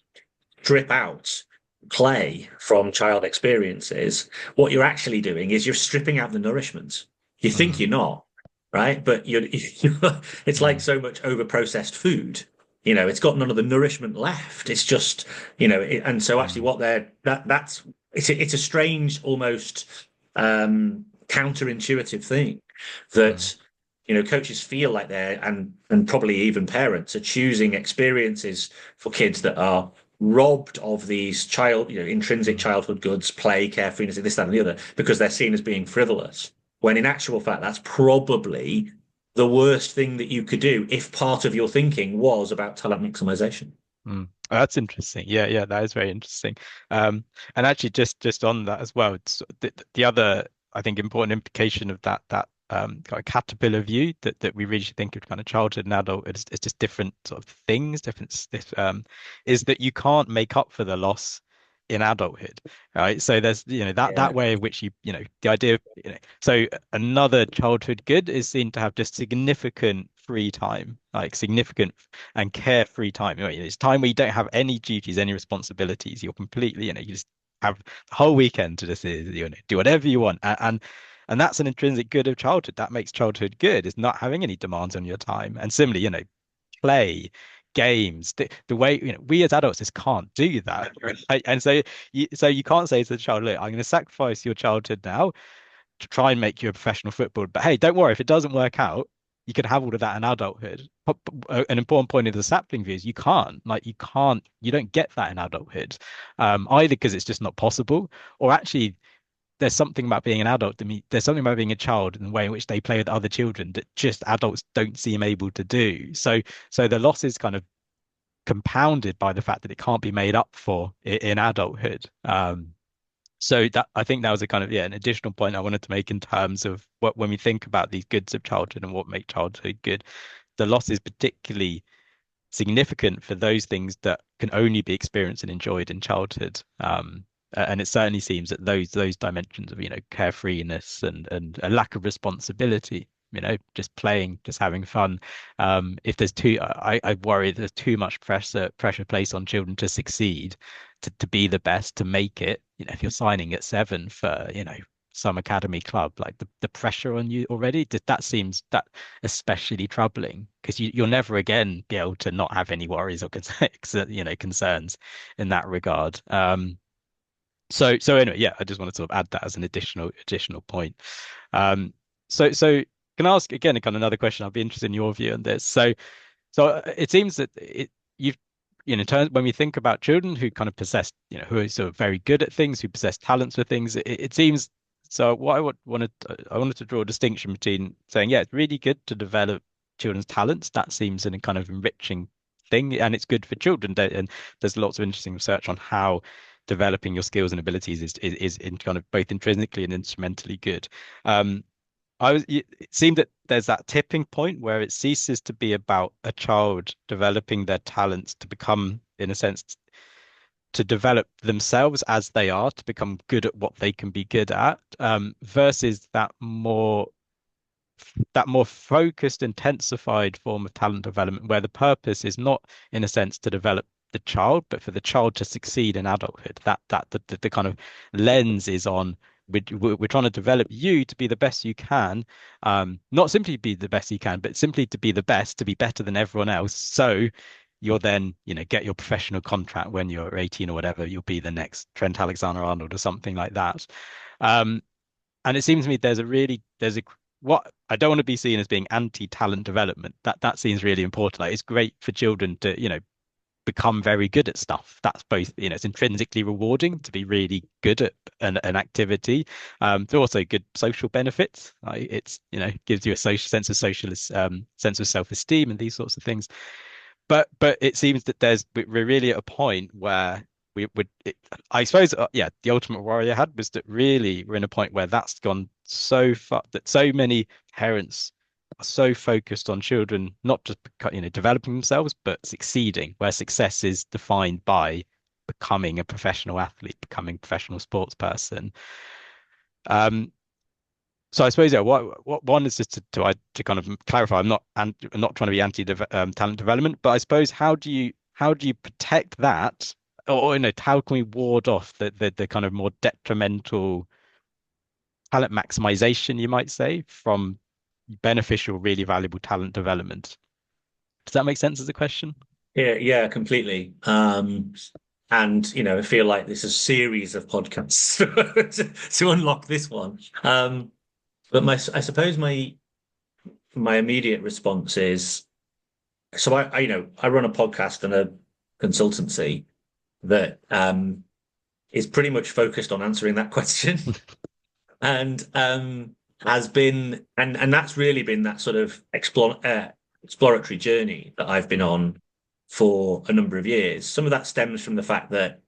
strip out play from child experiences, what you're actually doing is you're stripping out the nourishment. You think
mm,
you're not, right? But it's like
mm,
so much over processed food. It's got none of the nourishment left. It's just, and so actually
mm,
what they're, that's, it's a strange, almost counterintuitive thing
mm,
that, coaches feel like and probably even parents are choosing experiences for kids that are robbed of these intrinsic
mm,
childhood goods, play, carefreeness, this, that, and the other, because they're seen as being frivolous. When in actual fact, that's probably the worst thing that you could do if part of your thinking was about talent maximization.
mm. Oh, that's interesting. Yeah, yeah, that is very interesting. And actually, just on that as well, the other, I think, important implication of that kind of caterpillar view that we really should think of kind of childhood and adulthood as just different sort of things, is that you can't make up for the loss in adulthood, right? So there's, that
Yeah,
way in which the idea of, so another childhood good is seen to have just significant free time, like significant and carefree time. It's time where you don't have any duties, any responsibilities. You're completely, you just have the whole weekend to just, do whatever you want. And that's an intrinsic good of childhood. That makes childhood good, is not having any demands on your time. And similarly, play, games, the way, we as adults just can't do that. Right? And so you can't say to the child, look, I'm going to sacrifice your childhood now to try and make you a professional footballer. But hey, don't worry, if it doesn't work out, you can have all of that in adulthood. An important point of the sapling view is you don't get that in adulthood, either because it's just not possible, or actually there's something about being an adult to me. There's something about being a child in the way in which they play with other children that just adults don't seem able to do. So the loss is kind of compounded by the fact that it can't be made up for in adulthood. So that, I think that was a kind of, an additional point I wanted to make in terms of what, when we think about these goods of childhood and what make childhood good, the loss is particularly significant for those things that can only be experienced and enjoyed in childhood. And it certainly seems that those dimensions of, carefreeness and a lack of responsibility, just playing, just having fun. If there's I worry there's too much pressure placed on children to succeed, to be the best, to make it. If you're signing at 7 for, some academy club, like the pressure on you already, that seems that especially troubling, because you'll never again be able to not have any worries or concerns in that regard. So anyway, yeah, I just want to sort of add that as an additional point. Um, so can I ask again, kind of another question? I'd be interested in your view on this. So it seems that you've, in terms when we think about children who kind of possess, who are sort of very good at things, who possess talents for things, it seems. So what I wanted to draw a distinction between saying, yeah, it's really good to develop children's talents. That seems an kind of enriching thing, and it's good for children. And there's lots of interesting research on how developing your skills and abilities is in kind of both intrinsically and instrumentally good. Um, It seemed that there's that tipping point where it ceases to be about a child developing their talents to become, in a sense, to develop themselves as they are, to become good at what they can be good at, versus that more focused, intensified form of talent development, where the purpose is not, in a sense, to develop the child, but for the child to succeed in adulthood. The kind of lens is on we're trying to develop you to be the best you can, not simply be the best you can, but simply to be the best, to be better than everyone else. So you'll then, get your professional contract when you're 18 or whatever. You'll be the next Trent Alexander-Arnold or something like that. Um, and it seems to me there's a what I don't want to be seen as being anti-talent development. That seems really important. Like it's great for children to, become very good at stuff. That's both, it's intrinsically rewarding to be really good at an activity. There are also good social benefits. It's, gives you a social sense of self-esteem and these sorts of things. But it seems that we're really at a point where we would I suppose yeah, the ultimate worry I had was that really we're in a point where that's gone so far that so many parents are so focused on children not just developing themselves but succeeding, where success is defined by becoming a professional athlete, becoming a professional sports person. Um, so I suppose, yeah, what one is just to kind of clarify. I'm not trying to be anti talent development, but I suppose how do you protect that, or how can we ward off the kind of more detrimental talent maximization, you might say, from beneficial, really valuable talent development? Does that make sense as a question?
Yeah, yeah, completely. And I feel like there's a series of podcasts to unlock this one. But I suppose my immediate response is, so I run a podcast and a consultancy that is pretty much focused on answering that question, and has been and that's really been that sort of exploratory journey that I've been on for a number of years. Some of that stems from the fact that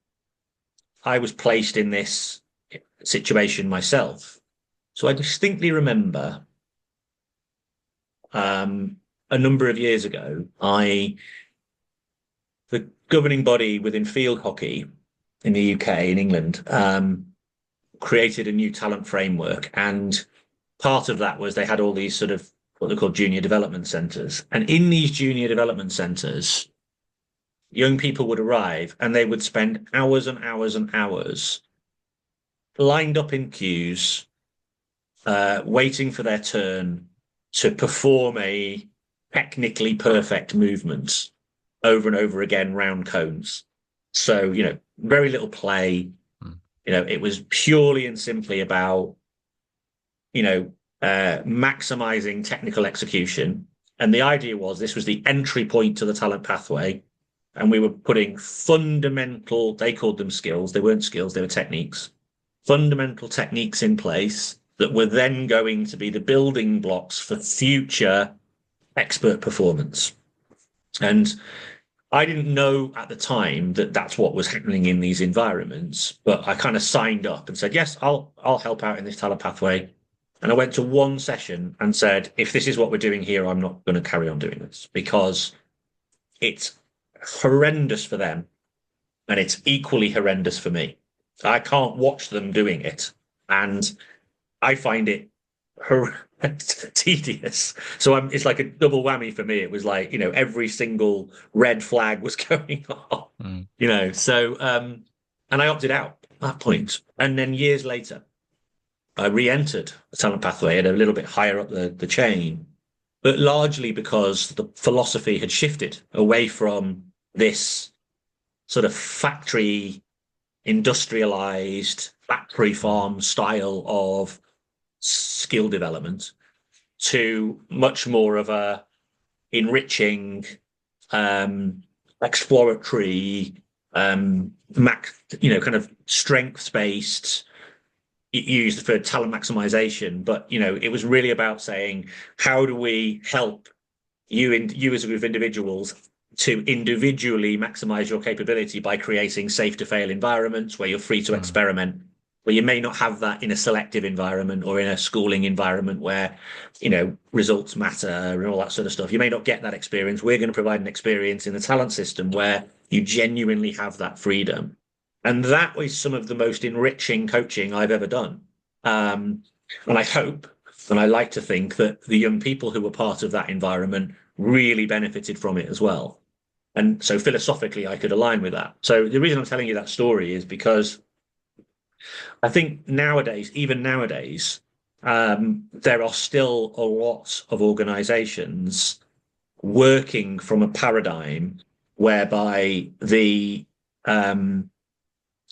I was placed in this situation myself. So I distinctly remember a number of years ago, the governing body within field hockey in the UK, in England, created a new talent framework. And part of that was they had all these sort of what they call junior development centres. And in these junior development centres, young people would arrive and they would spend hours and hours and hours lined up in queues, waiting for their turn to perform a technically perfect movement over and over again round cones. So, very little play.
Mm.
It was purely and simply about, maximizing technical execution. And the idea was this was the entry point to the talent pathway. And we were putting fundamental, they called them skills. They weren't skills, they were techniques, fundamental techniques in place that were then going to be the building blocks for future expert performance. And I didn't know at the time that that's what was happening in these environments, but I kind of signed up and said, yes, I'll help out in this talent pathway. And I went to one session and said, if this is what we're doing here, I'm not going to carry on doing this because it's horrendous for them and it's equally horrendous for me. I can't watch them doing it. And I find it tedious. So it's like a double whammy for me. It was like, every single red flag was going on, So, and I opted out at that point. And then years later, I re-entered the talent pathway at a little bit higher up the chain, but largely because the philosophy had shifted away from this sort of factory, industrialized, factory farm style of skill development to much more of a enriching, exploratory, kind of strengths-based, used for talent maximization. But it was really about saying, how do we help you as a group of individuals to individually maximize your capability by creating safe to fail environments where you're free to experiment Well, you may not have that in a selective environment or in a schooling environment where, results matter and all that sort of stuff. You may not get that experience. We're going to provide an experience in the talent system where you genuinely have that freedom. And that was some of the most enriching coaching I've ever done. And I hope, and I like to think that the young people who were part of that environment really benefited from it as well. And so philosophically, I could align with that. So the reason I'm telling you that story is because I think nowadays, even nowadays, there are still a lot of organizations working from a paradigm whereby um,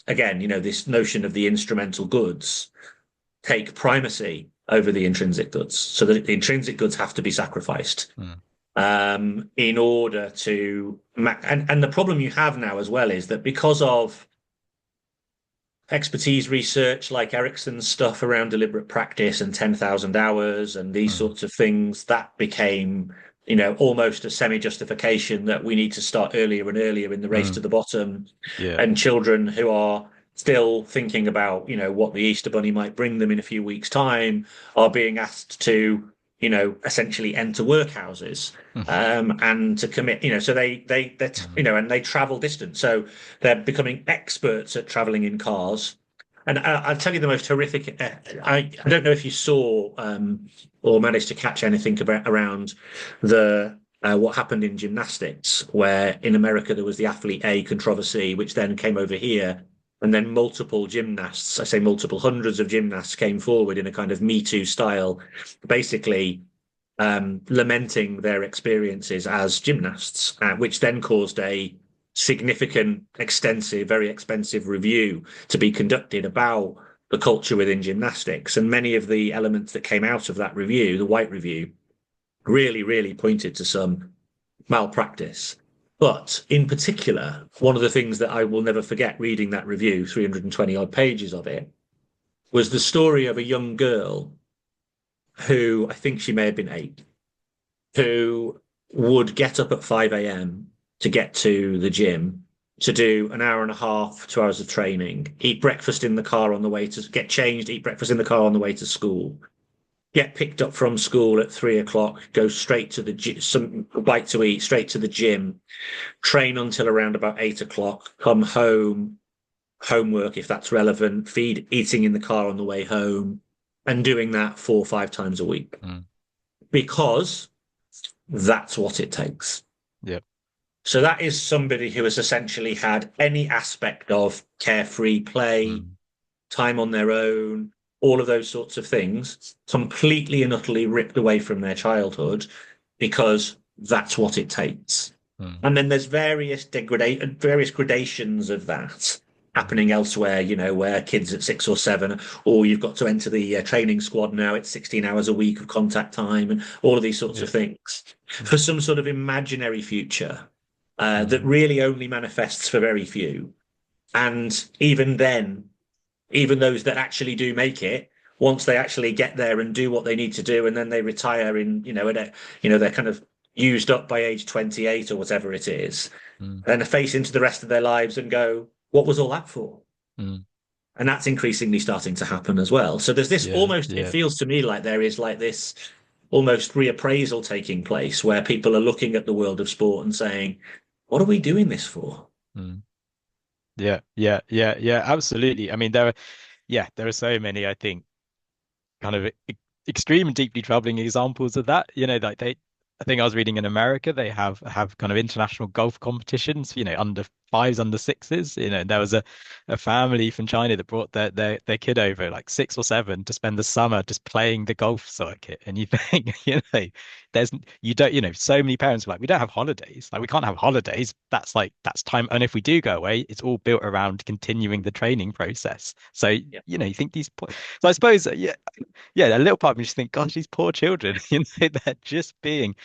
again, this notion of the instrumental goods take primacy over the intrinsic goods. So that the intrinsic goods have to be sacrificed
Mm.
in order to, and the problem you have now as well is that because of expertise research like Erickson's stuff around deliberate practice and 10,000 hours and these
Mm.
sorts of things, that became, almost a semi-justification that we need to start earlier and earlier in the race to
Mm.
the bottom.
Yeah.
And children who are still thinking about, what the Easter Bunny might bring them in a few weeks' time are being asked to, essentially enter workhouses and to commit, so
Mm.
and they travel distance. So they're becoming experts at traveling in cars. And I'll tell you the most horrific. I don't know if you saw or managed to catch anything around the what happened in gymnastics, where in America there was the athlete A controversy, which then came over here, and then multiple gymnasts, I say multiple hundreds of gymnasts came forward in a kind of Me Too style, basically lamenting their experiences as gymnasts, which then caused a significant, extensive, very expensive review to be conducted about the culture within gymnastics. And many of the elements that came out of that review, the White Review, really, really pointed to some malpractice. But in particular, one of the things that I will never forget reading that review, 320 odd pages of it, was the story of a young girl who I think she may have been 8, who would get up at 5 a.m. to get to the gym to do an hour and a half, 2 hours of training, eat breakfast in the car on the way to get changed, eat breakfast in the car on the way to school, get picked up from school at 3 o'clock, go straight to the gym, some bite to eat, straight to the gym, train until around about 8 o'clock, come home, homework if that's relevant, feed, eating in the car on the way home, and doing that 4 or 5 times a week
Mm.
because that's what it takes.
Yep.
So that is somebody who has essentially had any aspect of carefree play,
Mm.
time on their own, all of those sorts of things, completely and utterly ripped away from their childhood because that's what it takes.
Mm.
And then there's various gradations of that happening elsewhere, where kids at 6 or 7, or you've got to enter the training squad now, it's 16 hours a week of contact time and all of these sorts
Yeah.
of things
Mm.
for some sort of imaginary future that
Mm.
really only manifests for very few. And even then, even those that actually do make it, once they actually get there and do what they need to do, and then they retire they're kind of used up by age 28 or whatever it is,
Mm.
then face into the rest of their lives and go, what was all that for?
Mm.
And that's increasingly starting to happen as well. So there's this
Yeah.
almost, it
Yeah.
feels to me like there is like this almost reappraisal taking place where people are looking at the world of sport and saying, what are we doing this for?
Mm. Yeah. Yeah. Yeah. Yeah. Absolutely. I mean, there are so many, I think, kind of extreme and deeply troubling examples of that. Like I think I was reading in America, they have kind of international golf competitions, under fives, under sixes. There was a family from China that brought their kid over, like 6 or 7, to spend the summer just playing the golf circuit. And you think, there's you don't, so many parents are like, we don't have holidays, like we can't have holidays. That's time. And if we do go away, it's all built around continuing the training process. So,
Yeah.
you think so I suppose, yeah, a little part of me just think, gosh, these poor children, they're just being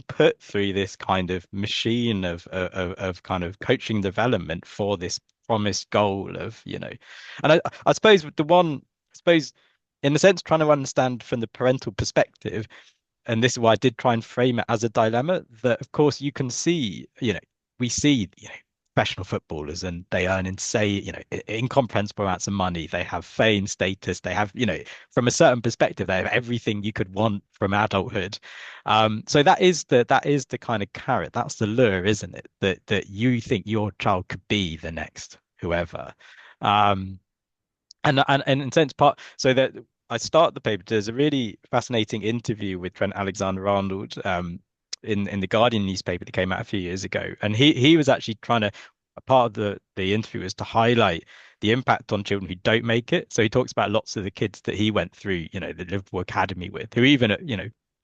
put through this kind of machine of kind of coaching development for this promised goal of, and I suppose I suppose in a sense, trying to understand from the parental perspective, and this is why I did try and frame it as a dilemma, that of course you can see, we see, professional footballers, and they earn insane, incomprehensible amounts of money. They have fame, status. They have, from a certain perspective, they have everything you could want from adulthood. So that is the kind of carrot. That's the lure, isn't it? That you think your child could be the next whoever. Um, and in sense part so that I start the paper. There's a really fascinating interview with Trent Alexander-Arnold in the Guardian newspaper that came out a few years ago, and he was actually trying to, a part of the interview was to highlight the impact on children who don't make it. So he talks about lots of the kids that he went through, the Liverpool Academy with, who even at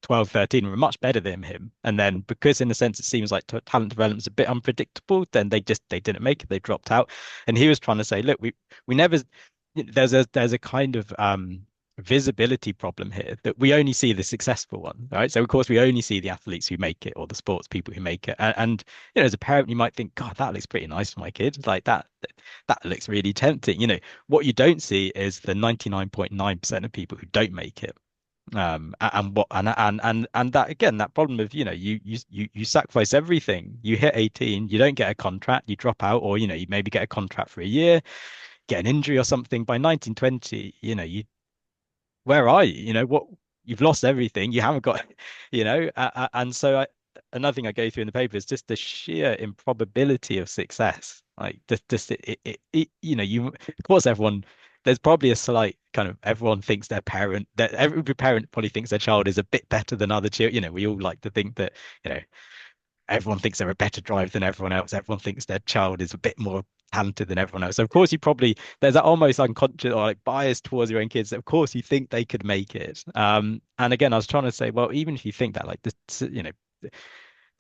12, 13 were much better than him. And then because in a sense it seems like talent development is a bit unpredictable, then they didn't make it, they dropped out. And he was trying to say, look, we never, there's a kind of visibility problem here, that we only see the successful one, right? So of course we only see the athletes who make it, or the sports people who make it, and as a parent you might think, God, that looks pretty nice for my kid, like that looks really tempting. What you don't see is the 99.9% of people who don't make it. And that, again, that problem of, you sacrifice everything, you hit 18, you don't get a contract, you drop out, or you maybe get a contract for a year, get an injury or something. By 1920, where are you? What, you've lost everything. You haven't got, and so another thing I go through in the paper is just the sheer improbability of success. Like just of course, there's probably a slight kind of, everyone thinks that every parent probably thinks their child is a bit better than other children. We all like to think that, everyone thinks they're a better driver than everyone else. Everyone thinks their child is a bit more talented than everyone else. So of course there's that almost unconscious or like bias towards your own kids. Of course you think they could make it. And again, I was trying to say, well, even if you think that, like the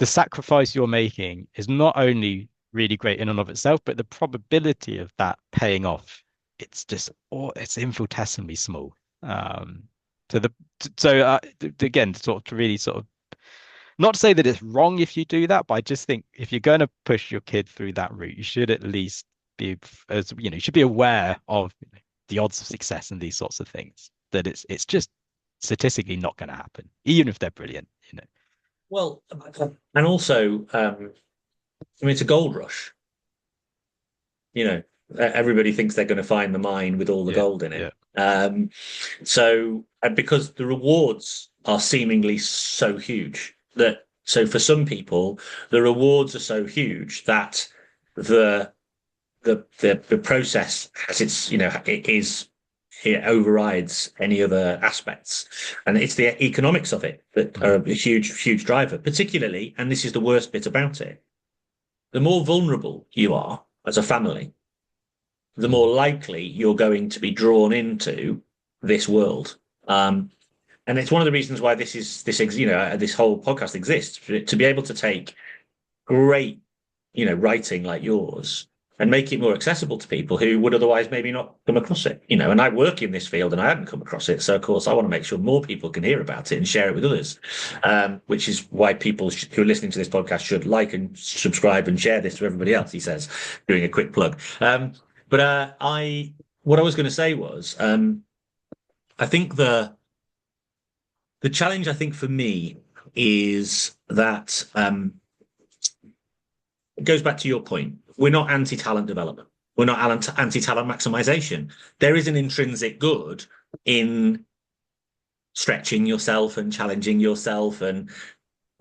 sacrifice you're making is not only really great in and of itself, but the probability of that paying off, it's infinitesimally small. Again, to really sort of, not to say that it's wrong if you do that, but I just think if you're going to push your kid through that route, you should at least be, as you should be aware of the odds of success and these sorts of things. That it's just statistically not going to happen, even if they're brilliant.
Well, and also, it's a gold rush. Everybody thinks they're going to find the mine with all the gold in it. So because the rewards are seemingly so huge, so for some people the rewards are so huge that the process has it overrides any other aspects, and it's the economics of it that are a huge driver, particularly, and this is the worst bit about it, the more vulnerable you are as a family, the more likely you're going to be drawn into this world. And it's one of the reasons why this whole podcast exists, to be able to take great, writing like yours and make it more accessible to people who would otherwise maybe not come across it. And I work in this field and I hadn't come across it. So of course I want to make sure more people can hear about it and share it with others, which is why people who are listening to this podcast should like and subscribe and share this to everybody else, he says, doing a quick plug. What I was going to say was, I think the challenge, I think, for me is that it goes back to your point. We're not anti-talent development. We're not anti-talent maximization. There is an intrinsic good in stretching yourself and challenging yourself and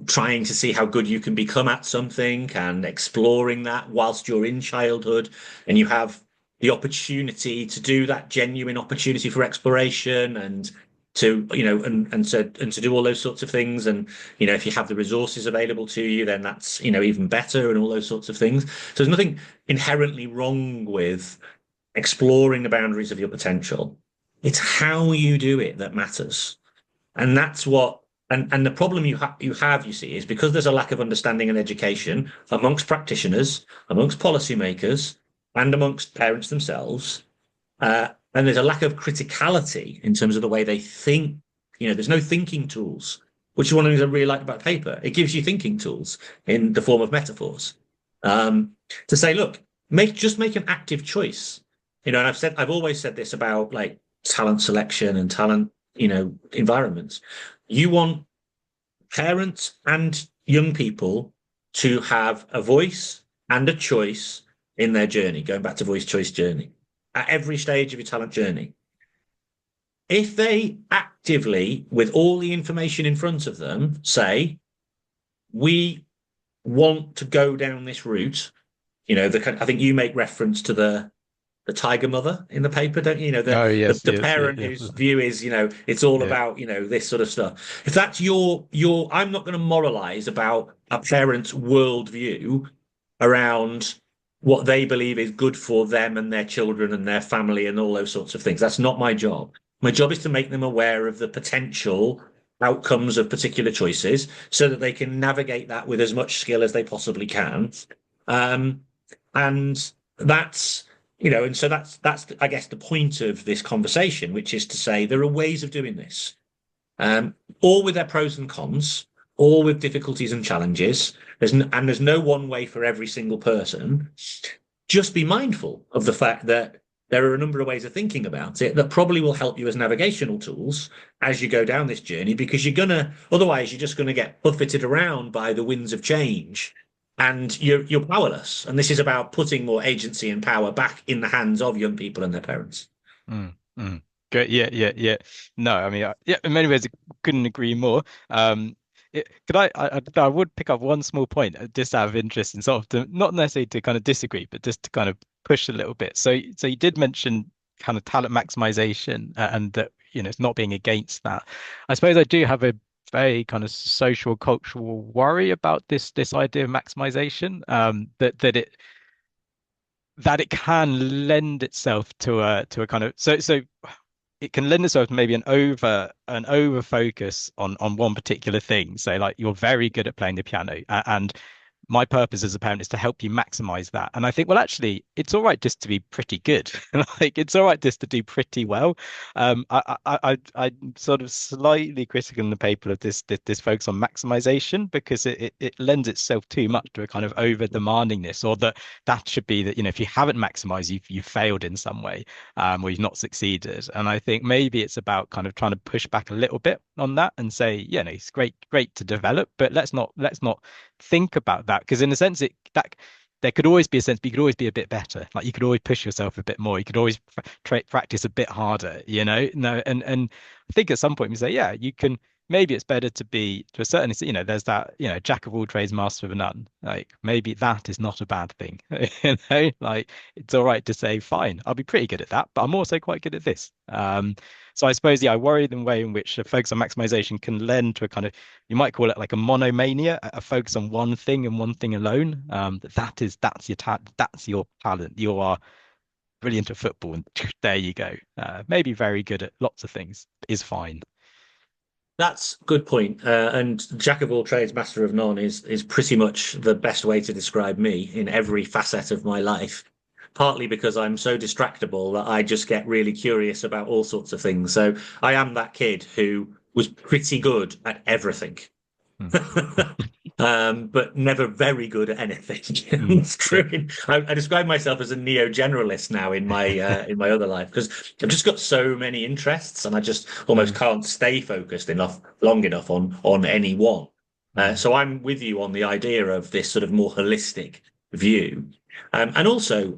trying to see how good you can become at something and exploring that whilst you're in childhood and you have the opportunity to do that, genuine opportunity for exploration and to to do all those sorts of things. And if you have the resources available to you, then that's even better, and all those sorts of things. So there's nothing inherently wrong with exploring the boundaries of your potential. It's how you do it that matters. And that's what and the problem you see, is because there's a lack of understanding and education amongst practitioners, amongst policymakers, and amongst parents themselves. And there's a lack of criticality in terms of the way they think. There's no thinking tools, which is one of the things I really like about paper. It gives you thinking tools in the form of metaphors, to say, look, make an active choice. And I've always said this about like talent selection and talent, environments. You want parents and young people to have a voice and a choice in their journey, going back to voice choice journey, at every stage of your talent journey. If they actively, with all the information in front of them, say, we want to go down this route, I think you make reference to the tiger mother in the paper, don't you?
Oh
The
yes, yeah,
parent
yeah,
whose view is, it's all
yeah.
about, this sort of stuff. If that's your, I'm not going to moralize about a parent's worldview around what they believe is good for them and their children and their family and all those sorts of things. That's not my job. My job is to make them aware of the potential outcomes of particular choices so that they can navigate that with as much skill as they possibly can. Um, and that's, and so that's I guess the point of this conversation, which is to say there are ways of doing this, all with their pros and cons, all with difficulties and challenges. There's no one way for every single person. Just be mindful of the fact that there are a number of ways of thinking about it that probably will help you as navigational tools as you go down this journey, because otherwise you're just going to get buffeted around by the winds of change and you're powerless. And this is about putting more agency and power back in the hands of young people and their parents.
Mm, mm. Great. Yeah, yeah, yeah. No, I mean, yeah, in many ways, I couldn't agree more. Could I would pick up one small point just out of interest and sort of not necessarily to kind of disagree, but just to kind of push a little bit. So you did mention kind of talent maximization and that, it's not being against that. I suppose I do have a very kind of social cultural worry about this idea of maximization, that it can lend itself to a kind of so it can lend itself to maybe an over focus on one particular thing. So like you're very good at playing the piano, and my purpose as a parent is to help you maximize that. And I think, well, actually, it's all right just to be pretty good. Like it's all right just to do pretty well. I'm sort of slightly critical in the paper of this focus on maximization, because it lends itself too much to a kind of over demandingness, or that should be that, if you haven't maximized, you've failed in some way, or you've not succeeded. And I think maybe it's about kind of trying to push back a little bit on that and say, yeah, no, it's great to develop, but let's not think about that, because in a sense that there could always be a sense, but you could always be a bit better. Like you could always push yourself a bit more. You could always practice a bit harder, no. And I think at some point we say, yeah, you can. Maybe it's better to be, to a certain extent, there's that, jack of all trades, master of none. Like maybe that is not a bad thing. Like it's all right to say, fine, I'll be pretty good at that, but I'm also quite good at this. So I suppose, yeah, I worry the way in which a focus on maximization can lend to a kind of, you might call it like a monomania, a focus on one thing and one thing alone. That's your that's your talent. You are brilliant at football, and there you go. Maybe very good at lots of things is fine.
That's a good point. And jack of all trades, master of none is pretty much the best way to describe me in every facet of my life. Partly because I'm so distractible that I just get really curious about all sorts of things. So I am that kid who was pretty good at everything.
Mm.
But never very good at anything.
Mm.
It's true. I describe myself as a neo generalist now in my other life, because I've just got so many interests, and I just almost
Mm.
can't stay focused enough long enough on any one.
Mm.
So I'm with you on the idea of this sort of more holistic view, and also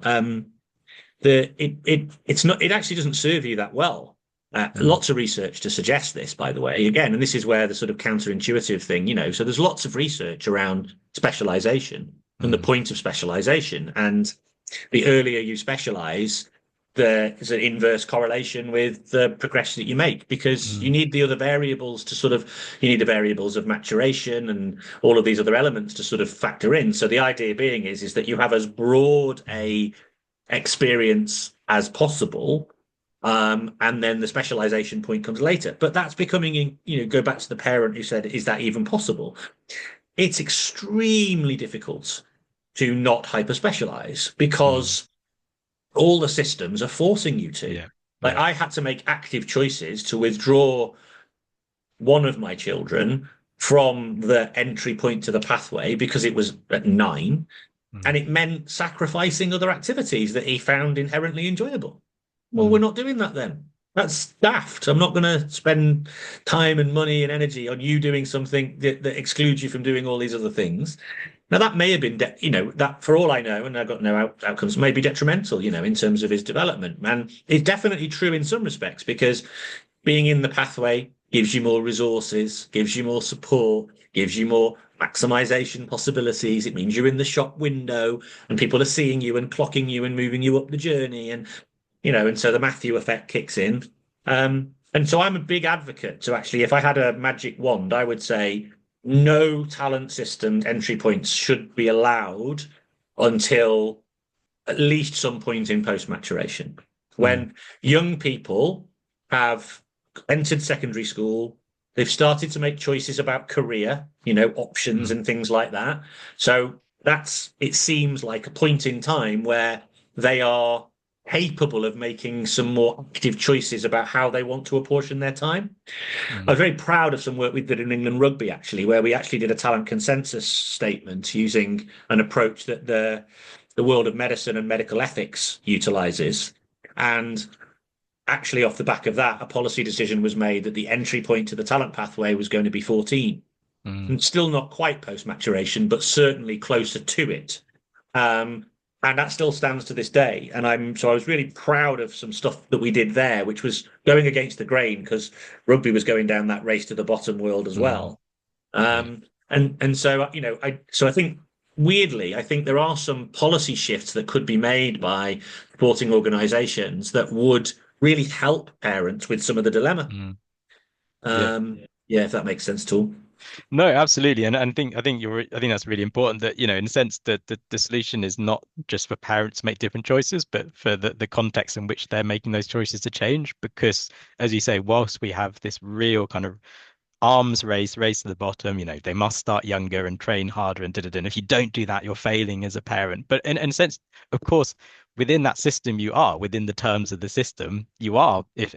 it actually doesn't serve you that well.
Mm.
Lots of research to suggest this, by the way, again, and this is where the sort of counterintuitive thing, so there's lots of research around specialization and the
Mm.
point of specialization. And the earlier you specialize, there's an inverse correlation with the progression that you make, because you
Mm.
need the other variables you need the variables of maturation and all of these other elements to sort of factor in. So the idea being is that you have as broad a experience as possible, and then the specialization point comes later. But that's becoming, go back to the parent who said, is that even possible? It's extremely difficult to not hyper specialize,
Mm.
because all the systems are forcing you to.
Yeah.
Like
Yeah.
I had to make active choices to withdraw one of my children from the entry point to the pathway because it was at 9, and
Mm.
it meant sacrificing other activities that he found inherently enjoyable. Well, we're
Mm.
not doing that then. That's daft. I'm not going to spend time and money and energy on you doing something that excludes you from doing all these other things. Now, that may have been, that for all I know, and I've got no outcomes, may be detrimental, in terms of his development. And it's definitely true in some respects because being in the pathway gives you more resources, gives you more support, gives you more maximization possibilities. It means you're in the shop window and people are seeing you and clocking you and moving you up the journey. And so the Matthew effect kicks in. And so I'm a big advocate to actually, if I had a magic wand, I would say no talent system entry points should be allowed until at least some point in post maturation.
Mm,
When young people have entered secondary school, they've started to make choices about career, options
mm,
and things like that. So it seems like a point in time where they are capable of making some more active choices about how they want to apportion their time. I
mm,
was very proud of some work we did in England Rugby, actually, where we actually did a talent consensus statement using an approach that the world of medicine and medical ethics utilizes. And actually, off the back of that, a policy decision was made that the entry point to the talent pathway was going to be 14.
mm.
And still not quite post maturation, but certainly closer to it. Um, and that still stands to this day. So I was really proud of some stuff that we did there, which was going against the grain because rugby was going down that race to the bottom world as
Mm.
well.
Yeah.
And so I think weirdly, I think there are some policy shifts that could be made by sporting organisations that would really help parents with some of the dilemma.
Mm. Yeah.
Yeah, if that makes sense at all.
No, absolutely. And I think that's really important that, in a sense that the solution is not just for parents to make different choices, but for the context in which they're making those choices to change. Because as you say, whilst we have this real kind of arms race to the bottom, they must start younger and train harder and da. And if you don't do that, you're failing as a parent. But in a sense, of course, within that system, you are within the terms of the system, you are. If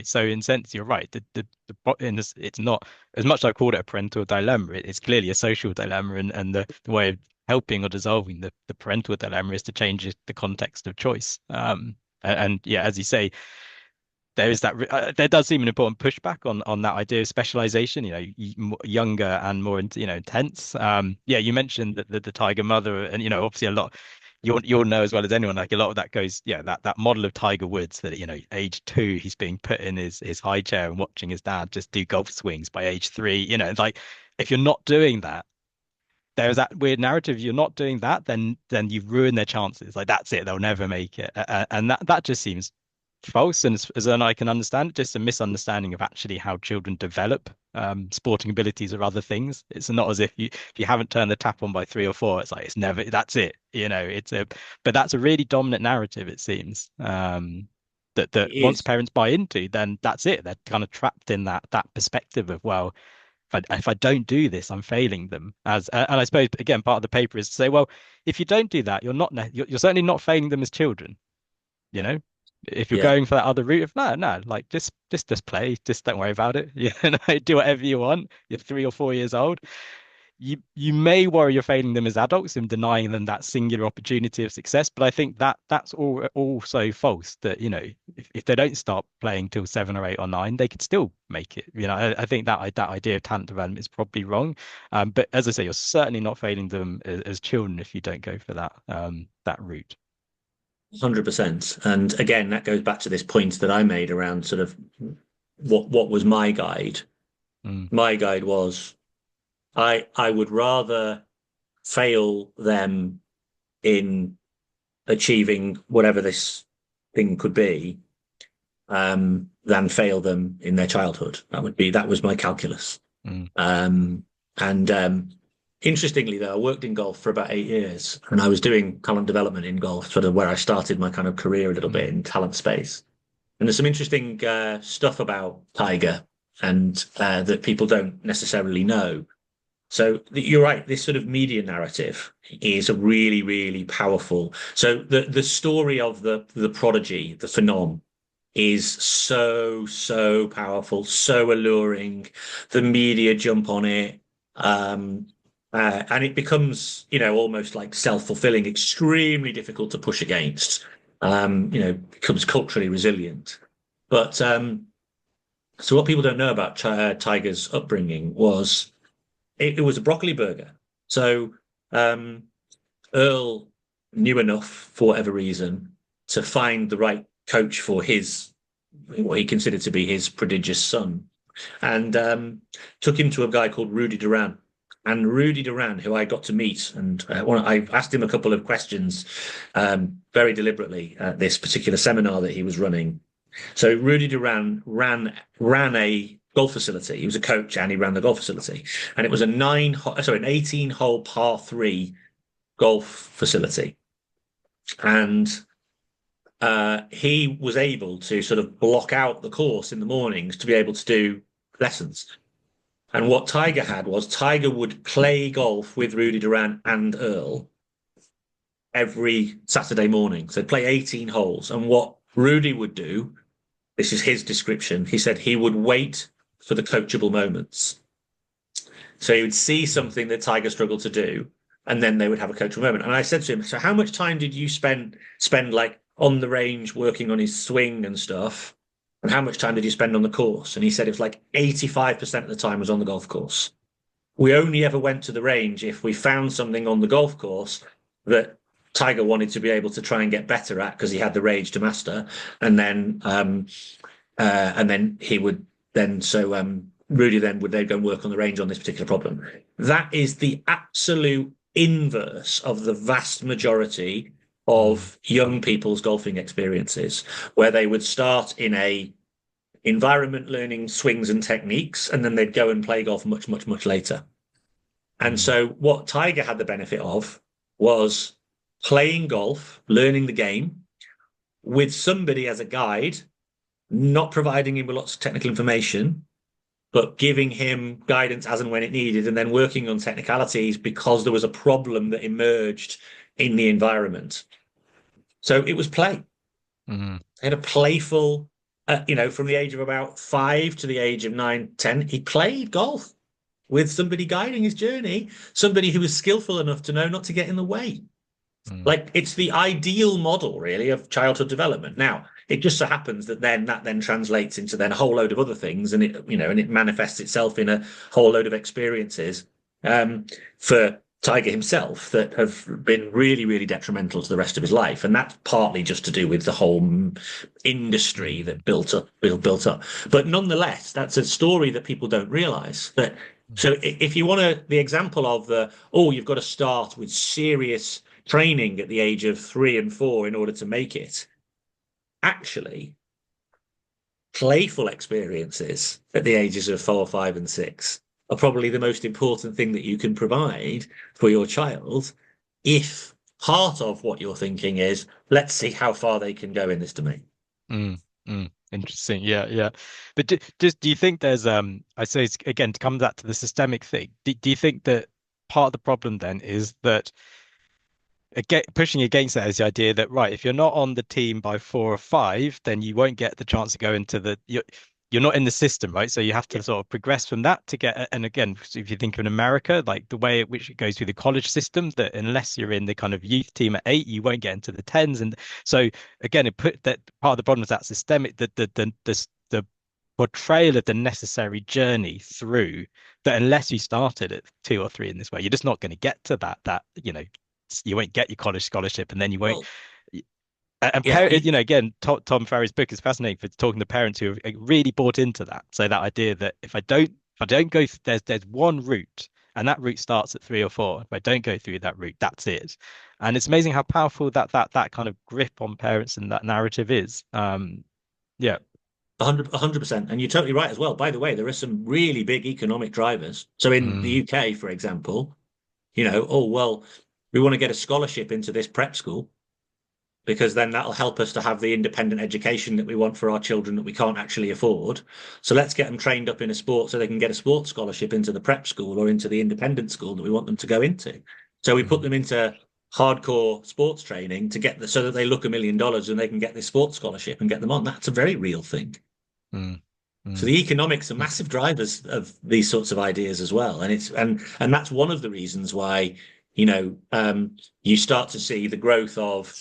so in a sense, you're right. It's not as much as I called it a parental dilemma. It's clearly a social dilemma, and the way of helping or dissolving the parental dilemma is to change the context of choice. And yeah, as you say, there is that there does seem an important pushback on that idea of specialization, younger and more intense. Yeah, you mentioned that the tiger mother, and obviously a lot you'll know as well as anyone, like a lot of that goes, yeah, that model of Tiger Woods that age 2 he's being put in his high chair and watching his dad just do golf swings by age 3. It's like if you're not doing that, there's that weird narrative. You're not doing that, then you've ruined their chances. Like that's it, they'll never make it. And that just seems false. And as I can understand, just a misunderstanding of actually how children develop sporting abilities or other things. It's not as if you haven't turned the tap on by 3 or 4, it's like it's never, that's it. But that's a really dominant narrative, it seems. That
It
once
is.
parents buy into, then that's it. They're kind of trapped in that perspective of, well, if I don't do this, I'm failing them. And I suppose again, part of the paper is to say, well, if you don't do that, you're certainly not failing them as children. You know, if you're
Yeah.
going for that other route of no, like just play, just don't worry about it. Do whatever you want. You're 3 or 4 years old. You may worry you're failing them as adults and denying them that singular opportunity of success, but I think that's all also false. That if they don't start playing till 7 or 8 or 9, they could still make it. I think that idea of talent development is probably wrong. But as I say, you're certainly not failing them as children if you don't go for that route.
100%. And again, that goes back to this point that I made around sort of what was my guide.
Mm,
My guide was I would rather fail them in achieving whatever this thing could be, than fail them in their childhood. That was my calculus.
mm,
Um, and Interestingly, though, I worked in golf for about 8 years, and I was doing talent development in golf, sort of where I started my kind of career a little bit
mm,
in talent space. And there's some interesting stuff about Tiger and that people don't necessarily know. So you're right. This sort of media narrative is a really, really powerful. So the story of the prodigy, the phenom, is so powerful, so alluring. The media jump on it, and it becomes almost like self-fulfilling, extremely difficult to push against. Becomes culturally resilient. But so what people don't know about Tiger's upbringing was it was a broccoli burger. So Earl knew enough for whatever reason to find the right coach for his what he considered to be his prodigious son, and took him to a guy called Rudy Duran. And Rudy Duran, who I got to meet, and I asked him a couple of questions very deliberately at this particular seminar that he was running. So Rudy Duran ran a golf facility. He was a coach and he ran the golf facility, and it was an 18-hole par three golf facility, and he was able to sort of block out the course in the mornings to be able to do lessons. And what Tiger had was Tiger would play golf with Rudy Duran and Earl every Saturday morning. So they'd play 18 holes. And what Rudy would do, this is his description, he said he would wait for the coachable moments. So he would see something that Tiger struggled to do, and then they would have a coachable moment. And I said to him, so how much time did you spend like on the range working on his swing and stuff? And how much time did you spend on the course? And he said it was like 85% of the time was on the golf course. We only ever went to the range if we found something on the golf course that Tiger wanted to be able to try and get better at because he had the rage to master. And then he would then Rudy then would go and work on the range on this particular problem. That is the absolute inverse of the vast majority of young people's golfing experiences, where they would start in a environment learning swings and techniques, and then they'd go and play golf much, much, much later. And so what Tiger had the benefit of was playing golf, learning the game with somebody as a guide, not providing him with lots of technical information, but giving him guidance as and when it needed, and then working on technicalities because there was a problem that emerged in the environment. So it was play.
Mm-hmm.
They had a playful, from the age of about 5 to the age of 9, 10, he played golf with somebody guiding his journey, somebody who was skillful enough to know not to get in the way. Like, it's the ideal model, really, of childhood development. Now, it just so happens that then translates into then a whole load of other things, and it manifests itself in a whole load of experiences for Tiger himself that have been really, really detrimental to the rest of his life. And that's partly just to do with the whole industry that built up. But nonetheless, that's a story that people don't realize. So if you want the example of you've got to start with serious training at the age of 3 and 4 in order to make it. Actually, playful experiences at the ages of 4, 5, and 6 are probably the most important thing that you can provide for your child if part of what you're thinking is, let's see how far they can go in this domain.
Interesting. Yeah. But do you think there's, I suppose, again, to come back to the systemic thing, do you think that part of the problem then is that pushing against that is the idea that, right, if you're not on the team by 4 or 5, then you won't get the chance to go into you're not in the system, right? So you have to sort of progress from that to get, and again, if you think of in America, like the way at which it goes through the college system, that unless you're in the kind of youth team at 8, you won't get into the 10s. And so again, it put that part of the problem is that systemic, the portrayal of the necessary journey through that, unless you started at 2 or 3 in this way, you're just not going to get to that, you won't get your college scholarship, and then you won't. Again, Tom Ferry's book is fascinating for talking to parents who have really bought into that. So that idea that if I don't go, there's one route, and that route starts at 3 or 4. If I don't go through that route, that's it. And it's amazing how powerful that kind of grip on parents and that narrative is.
100%. And you're totally right as well. By the way, there are some really big economic drivers. So in the UK, for example, we want to get a scholarship into this prep school, because then that'll help us to have the independent education that we want for our children that we can't actually afford. So let's get them trained up in a sport so they can get a sports scholarship into the prep school or into the independent school that we want them to go into. So we put them into hardcore sports training so that they look $1 million and they can get this sports scholarship and get them on. That's a very real thing. So the economics are massive drivers of these sorts of ideas as well. And that's one of the reasons why, you start to see the growth of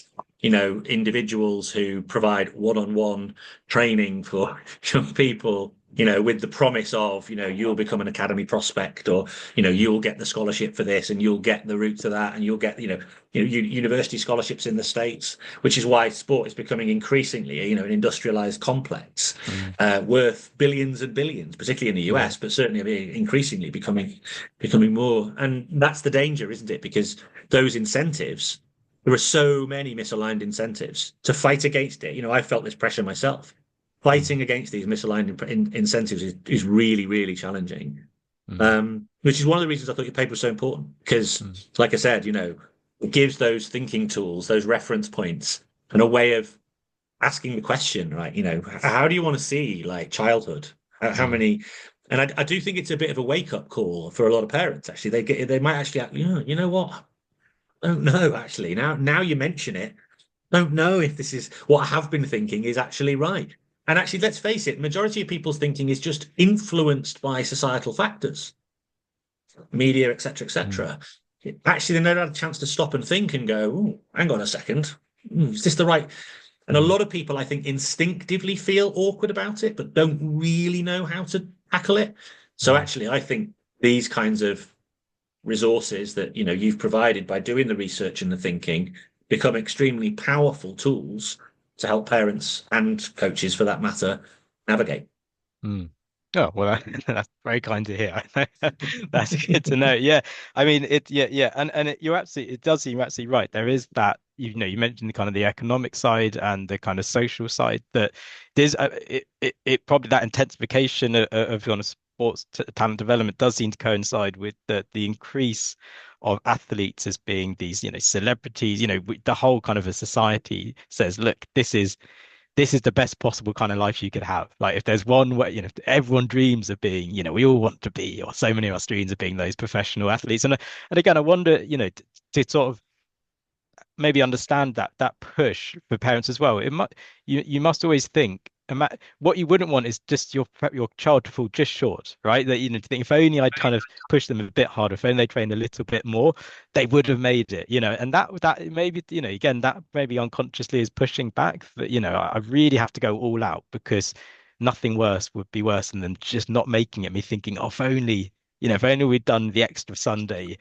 individuals who provide one-on-one training for young people, with the promise of, you'll become an academy prospect, or, you'll get the scholarship for this and you'll get the route to that, and you'll get, university scholarships in the States, which is why sport is becoming increasingly, an industrialized complex,
Mm.
worth billions and billions, particularly in the
Yeah.
US, but certainly increasingly becoming more. And that's the danger, isn't it? Because those incentives, there are so many misaligned incentives to fight against it. I felt this pressure myself.
Mm.
Fighting against these misaligned incentives is really, really challenging.
Mm.
Which is one of the reasons I thought your paper was so important, because,
Mm.
like I said, it gives those thinking tools, those reference points, and a way of asking the question, right? How do you want to see like childhood? How
Mm.
many? And I do think it's a bit of a wake up call for a lot of parents. Actually, they might actually, you know what? I don't know. Actually, now you mention it, don't know if this is what I have been thinking is actually right. And actually, let's face it, majority of people's thinking is just influenced by societal factors, media, etc.,
Mm.
etc. Actually, they never had a chance to stop and think and go, "Ooh, hang on a second, is this the right?" And a
Mm.
lot of people, I think, instinctively feel awkward about it, but don't really know how to tackle it. So
Mm.
actually, I think these kinds of resources that you've provided by doing the research and the thinking become extremely powerful tools to help parents and coaches, for that matter, navigate.
Mm. Oh, well, that's very kind to hear. That's good to know. Yeah. I mean, yeah. It does seem absolutely right. There is that, you mentioned the kind of the economic side and the kind of social side that there's, it probably that intensification of kind of sports talent development does seem to coincide with the increase of athletes as being these, celebrities, the whole kind of a society says, look, this is the best possible kind of life you could have. Like if there's one way, everyone dreams of being, we all want to be, or so many of us dreams of being those professional athletes. And again, I wonder, to sort of maybe understand that push for parents as well. It might you must always think what you wouldn't want is just your child to fall just short, right? That to think if only I'd kind of pushed them a bit harder, if only they trained a little bit more, they would have made it, and that maybe, again, that maybe unconsciously is pushing back that, I really have to go all out because nothing worse would be worse than them just not making it. Me thinking, oh, if only we'd done the extra Sunday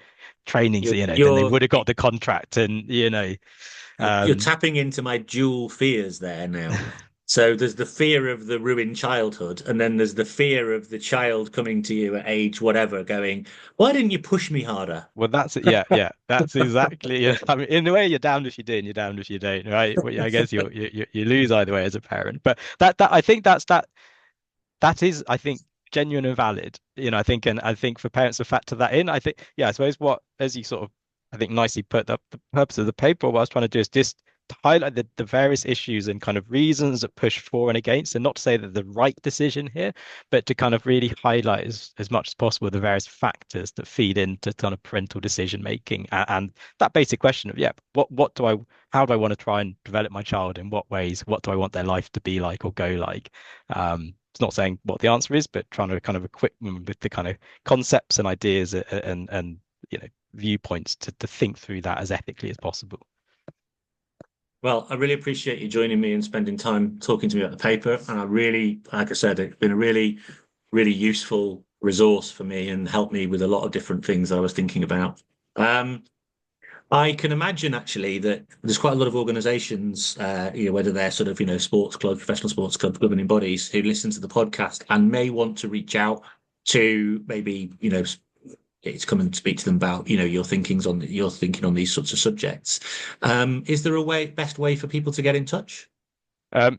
training, so
You're
then they
you're
would have got the contract, and
you're
um,
tapping into my dual fears there now. So there's the fear of the ruined childhood, and then there's the fear of the child coming to you at age whatever, going, "Why didn't you push me harder?"
well, that's it. Yeah, that's exactly. Yeah. I mean, in a way, you're damned if you do, and you're damned if you don't, right? Well, I guess you lose either way as a parent. But that I think that is, I think, genuine and valid. I think, and I think for parents to factor that in, I think, yeah, I suppose what, as you sort of, I think, nicely put up, the purpose of the paper, what I was trying to do is just to highlight the various issues and kind of reasons that push for and against, and not to say that the right decision here, but to kind of really highlight as much as possible the various factors that feed into kind of parental decision making, and that basic question of, yeah, how do I want to try and develop my child, in what ways, what do I want their life to be like or go like. It's not saying what the answer is, but trying to kind of equip them with the kind of concepts and ideas and viewpoints to think through that as ethically as possible.
Well, I really appreciate you joining me and spending time talking to me about the paper. And I really, like I said, it's been a really, really useful resource for me and helped me with a lot of different things that I was thinking about. Um, I can imagine actually that there's quite a lot of organisations, whether they're sort of, sports clubs, professional sports clubs, governing bodies, who listen to the podcast and may want to reach out to maybe, to come and speak to them about, your thinking on these sorts of subjects. Is there a best way for people to get in touch?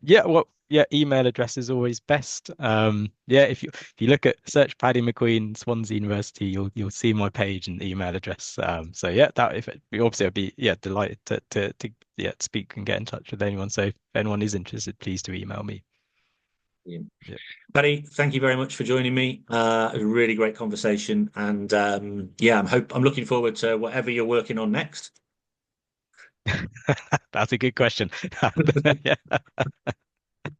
Yeah, well, yeah, email address is always best. Yeah, if you look at search Paddy McQueen, Swansea University, you'll see my page and email address. So yeah, that if it, obviously I'd be, yeah, delighted to yeah, speak and get in touch with anyone. So if anyone is interested, please do email me.
Yeah.
Yeah.
Paddy, thank you very much for joining me. It was a really great conversation, and yeah, I'm looking forward to whatever you're working on next.
That's a good question. Yeah.